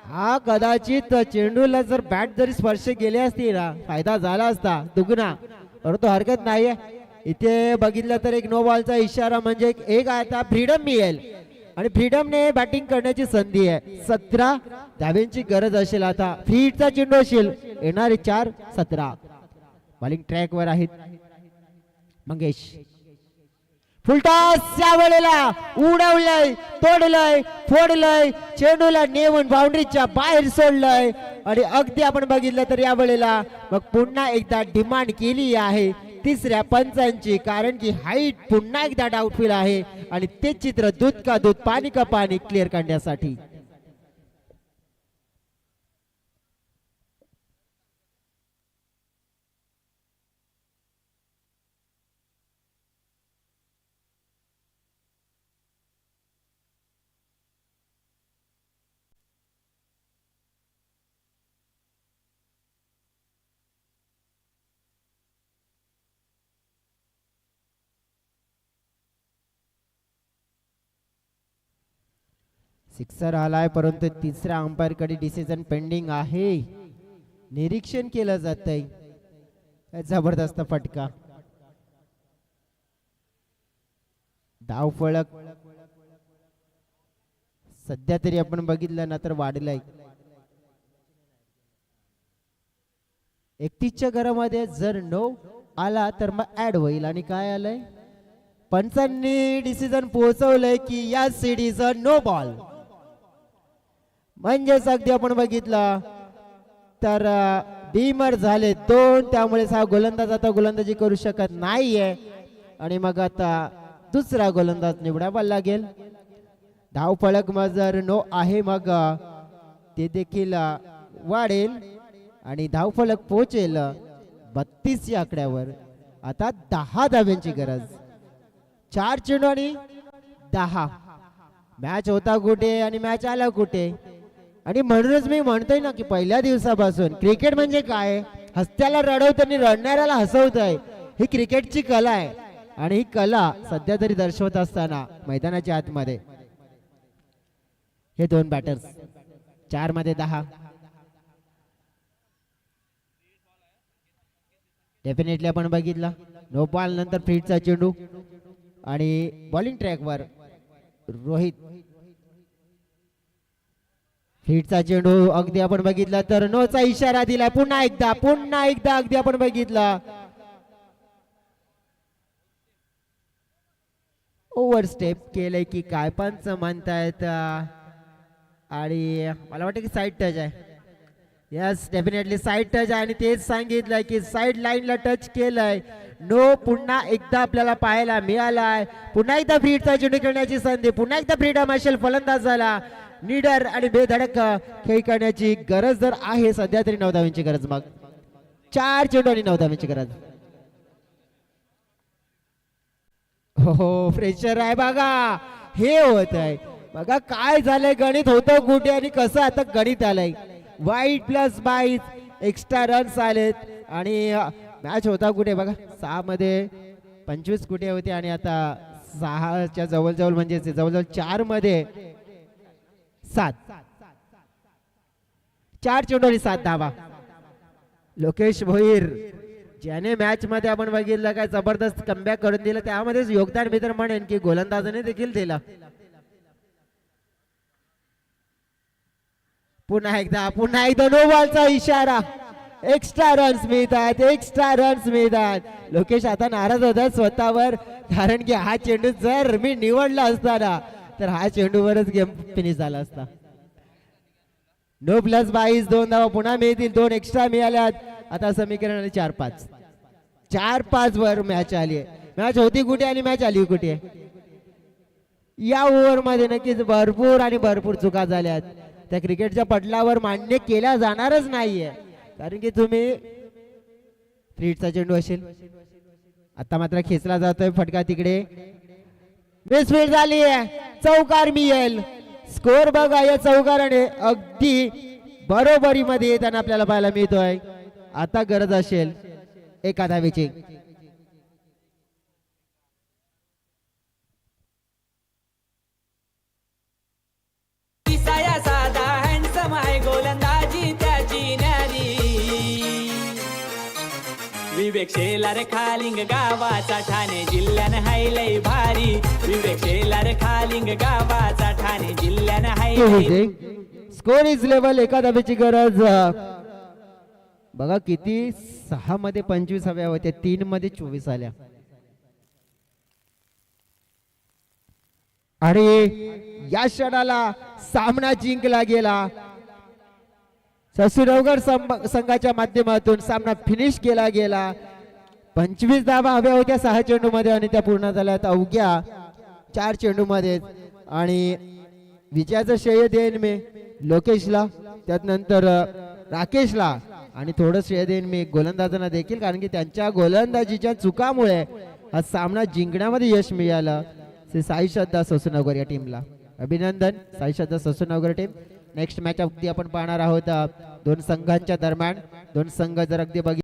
हा कदाचित चेंडूला जर बॅट जरी स्पर्श केले असती ना फायदा झाला असता दुगना, परंतु हरकत नाहीये. इथे बघितलं तर एक नो बॉलचा इशारा म्हणजे एक आता फ्रीडम मिळेल आणि फ्रीडमने बॅटिंग करण्याची संधी आहे. 17 धाव्यांची गरज असेल. आता फ्रीडचा चेंडू असेल. येणारे 4 17. बॉलिंग ट्रॅक वर आहेत मंगेश. फुलटॉस या वेळेला उडवलंय, तोडलंय, फोडलंय, चेंडूला नेऊन बाउंड्रीच्या बाहेर सोडलंय आणि अगदी आपण बघितलं तर या वेळेला मग पुन्हा एकदा डिमांड केली आहे तिसऱ्या पंचांची, कारण की हाईट पुन्हा एकदा डाऊटफुल आहे आणि ते चित्र दूध का दूध पाणी का पाणी क्लिअर करण्यासाठी. सिक्सर आलाय, परंतु तिसऱ्या अंपायर कडे डिसिजन पेंडिंग आहे. निरीक्षण केलं जात आहे. जबरदस्त फटका. धाव फलक सध्या तरी आपण बघितलं ना तर वाढलाय. 31च्या घरामध्ये जर 9 आला तर मग ऍड होईल. आणि काय आलंय, पंचांनी डिसिजन पोहोचवलंय की या सिडीज नो बॉल. म्हणजेच अगदी आपण बघितलं तर डीमर झाले 2, त्यामुळे हा गोलंदाज आता गोलंदाजी करू शकत नाहीये आणि मग आता दुसरा गोलंदाज निवडावा लागेल. धाव फलक मग जर 9 आहे मग ते देखील वाढेल आणि धाव फलक पोहोचेल 32 या आकड्यावर. आता 10 धाव्यांची गरज. 4 चेंडू आणि 10. मॅच होता कुठे आणि मॅच आला कुठे. आणि म्हणूनच मी म्हणतोय ना की पहिल्या दिवसापासून क्रिकेट म्हणजे काय, हसत्याला रडवतं आणि रडणाऱ्याला हसवतंय. ही क्रिकेटची कला आहे आणि ही कला सध्या तरी दर्शवत असताना मैदानाच्या आतमध्ये हे 2 बॅटर्स 4 मध्ये 10. डेफिनेटली आपण बघितला नो बॉल नंतर फ्रीटचा चेंडू आणि बॉलिंग ट्रॅकवर रोहित. फ्रीटचा चेंडू अगदी आपण बघितला तर नोचा इशारा दिला. पुन्हा एकदा अगदी आपण बघितला ओव्हर स्टेप केलंय की काय पंच म्हणतायत आणि मला वाटतं की साईड टच आहे. यस डेफिनेटली साईड टच आहे आणि तेच सांगितलंय की साईड लाईनला टच केलंय. नो पुन्हा एकदा आपल्याला पाहायला मिळालाय. पुन्हा एकदा फ्रीटचा चेंडू खेळण्याची संधी. पुन्हा एकदा फ्रीडम असेल फलंदाज झाला. नीडर आणि बेधडक खेळ करण्याची गरज जर आहे सध्या तरी 9 धावांची गरज. मग 4 चेंडू आणि 9 धावांची गरज. हो प्रेशर आहे बघा. हे होत आहे बघा काय झालंय. गणित होतं कुठे आणि कसं आता गणित आलंय. वाईट प्लस 22 एक्स्ट्रा रन्स आलेत आणि मॅच होता कुठे बघा. 6 मध्ये 25 कुठे होते आणि आता 6च्या जवळजवळ म्हणजे जवळजवळ 4 मध्ये 7. 4 चेंडू आणि 7 धावा. लोकेश भोईर ज्याने मॅच मध्ये आपण बघितलं काय जबरदस्त कमबॅक करून दिलं, त्यामध्येच योगदान मी तर म्हणेन की गोलंदाजाने देखील दिलं. पुन्हा एकदा नो बॉलचा इशारा. एक्स्ट्रा रन्स मिळतात. लोकेश आता नाराज होता स्वतःवर, कारण की हा चेंडू जर मी निवडला असताना तर हा चेंडूवरच गेम फिनिश झाला असता. 9 प्लस 22 2 धावा पुन्हा मिळतील. 2 एक्स्ट्रा मिळाल्यात. आता समीकरण 4-5 वर मॅच आली आहे. मॅच होती कुठे आणि मॅच आली कुठे. या ओव्हर मध्ये नक्कीच भरपूर चुका झाल्यात. त्या क्रिकेटच्या पटलावर मान्य केल्या जाणारच नाहीये, कारण की तुम्ही फ्रीटचा चेंडू असेल. आता मात्र खेचला जातोय फटका तिकडे. मिसफील्ड झाली आहे. चौकार मिळेल. स्कोर बघा या चौकाराने अगदी बरोबरीमध्ये येताना आपल्याला पाहायला मिळतोय. आता गरज असेल 1 धावेची. साधा हँडसम आहे गोलंदाजी त्याची न्यारी. विवेक शेलार खालिंग गावाचा ठाणे जिल्ह्याने हायलय भारी. विवेक शेलार खालिंग गावाचा ठाणे जिल्ह्याने हायलय. Score is level. 1 धावेची गरज. बघा किती 6 मध्ये 25 हव्या होत्या, 3 मध्ये 24 आल्या. आणि या क्षणाला सामना जिंकला गेला. ससूनगर संघाच्या माध्यमातून सामना फिनिश केला गेला. 25 धावा हव्या होत्या 6 चेंडूमध्ये आणि त्या पूर्ण झाल्यात अवघ्या 4 चेंडूमध्ये. आणि विजयाचं श्रेय देईन मी लोकेशला, त्यानंतर राकेशला आणि थोडं श्रेय देईन मी गोलंदाजांना देखील, कारण की त्यांच्या गोलंदाजीच्या चुकामुळे हा सामना जिंकण्यामध्ये यश मिळालं. साई श्रद्धा ससूनगर या टीमला अभिनंदन. साई श्रद्धा ससूनगर टीम. नेक्स्ट मॅच अगदी आपण पाहणार आहोत दोन संघांच्या दरम्यान. दोन संघ जर अगदी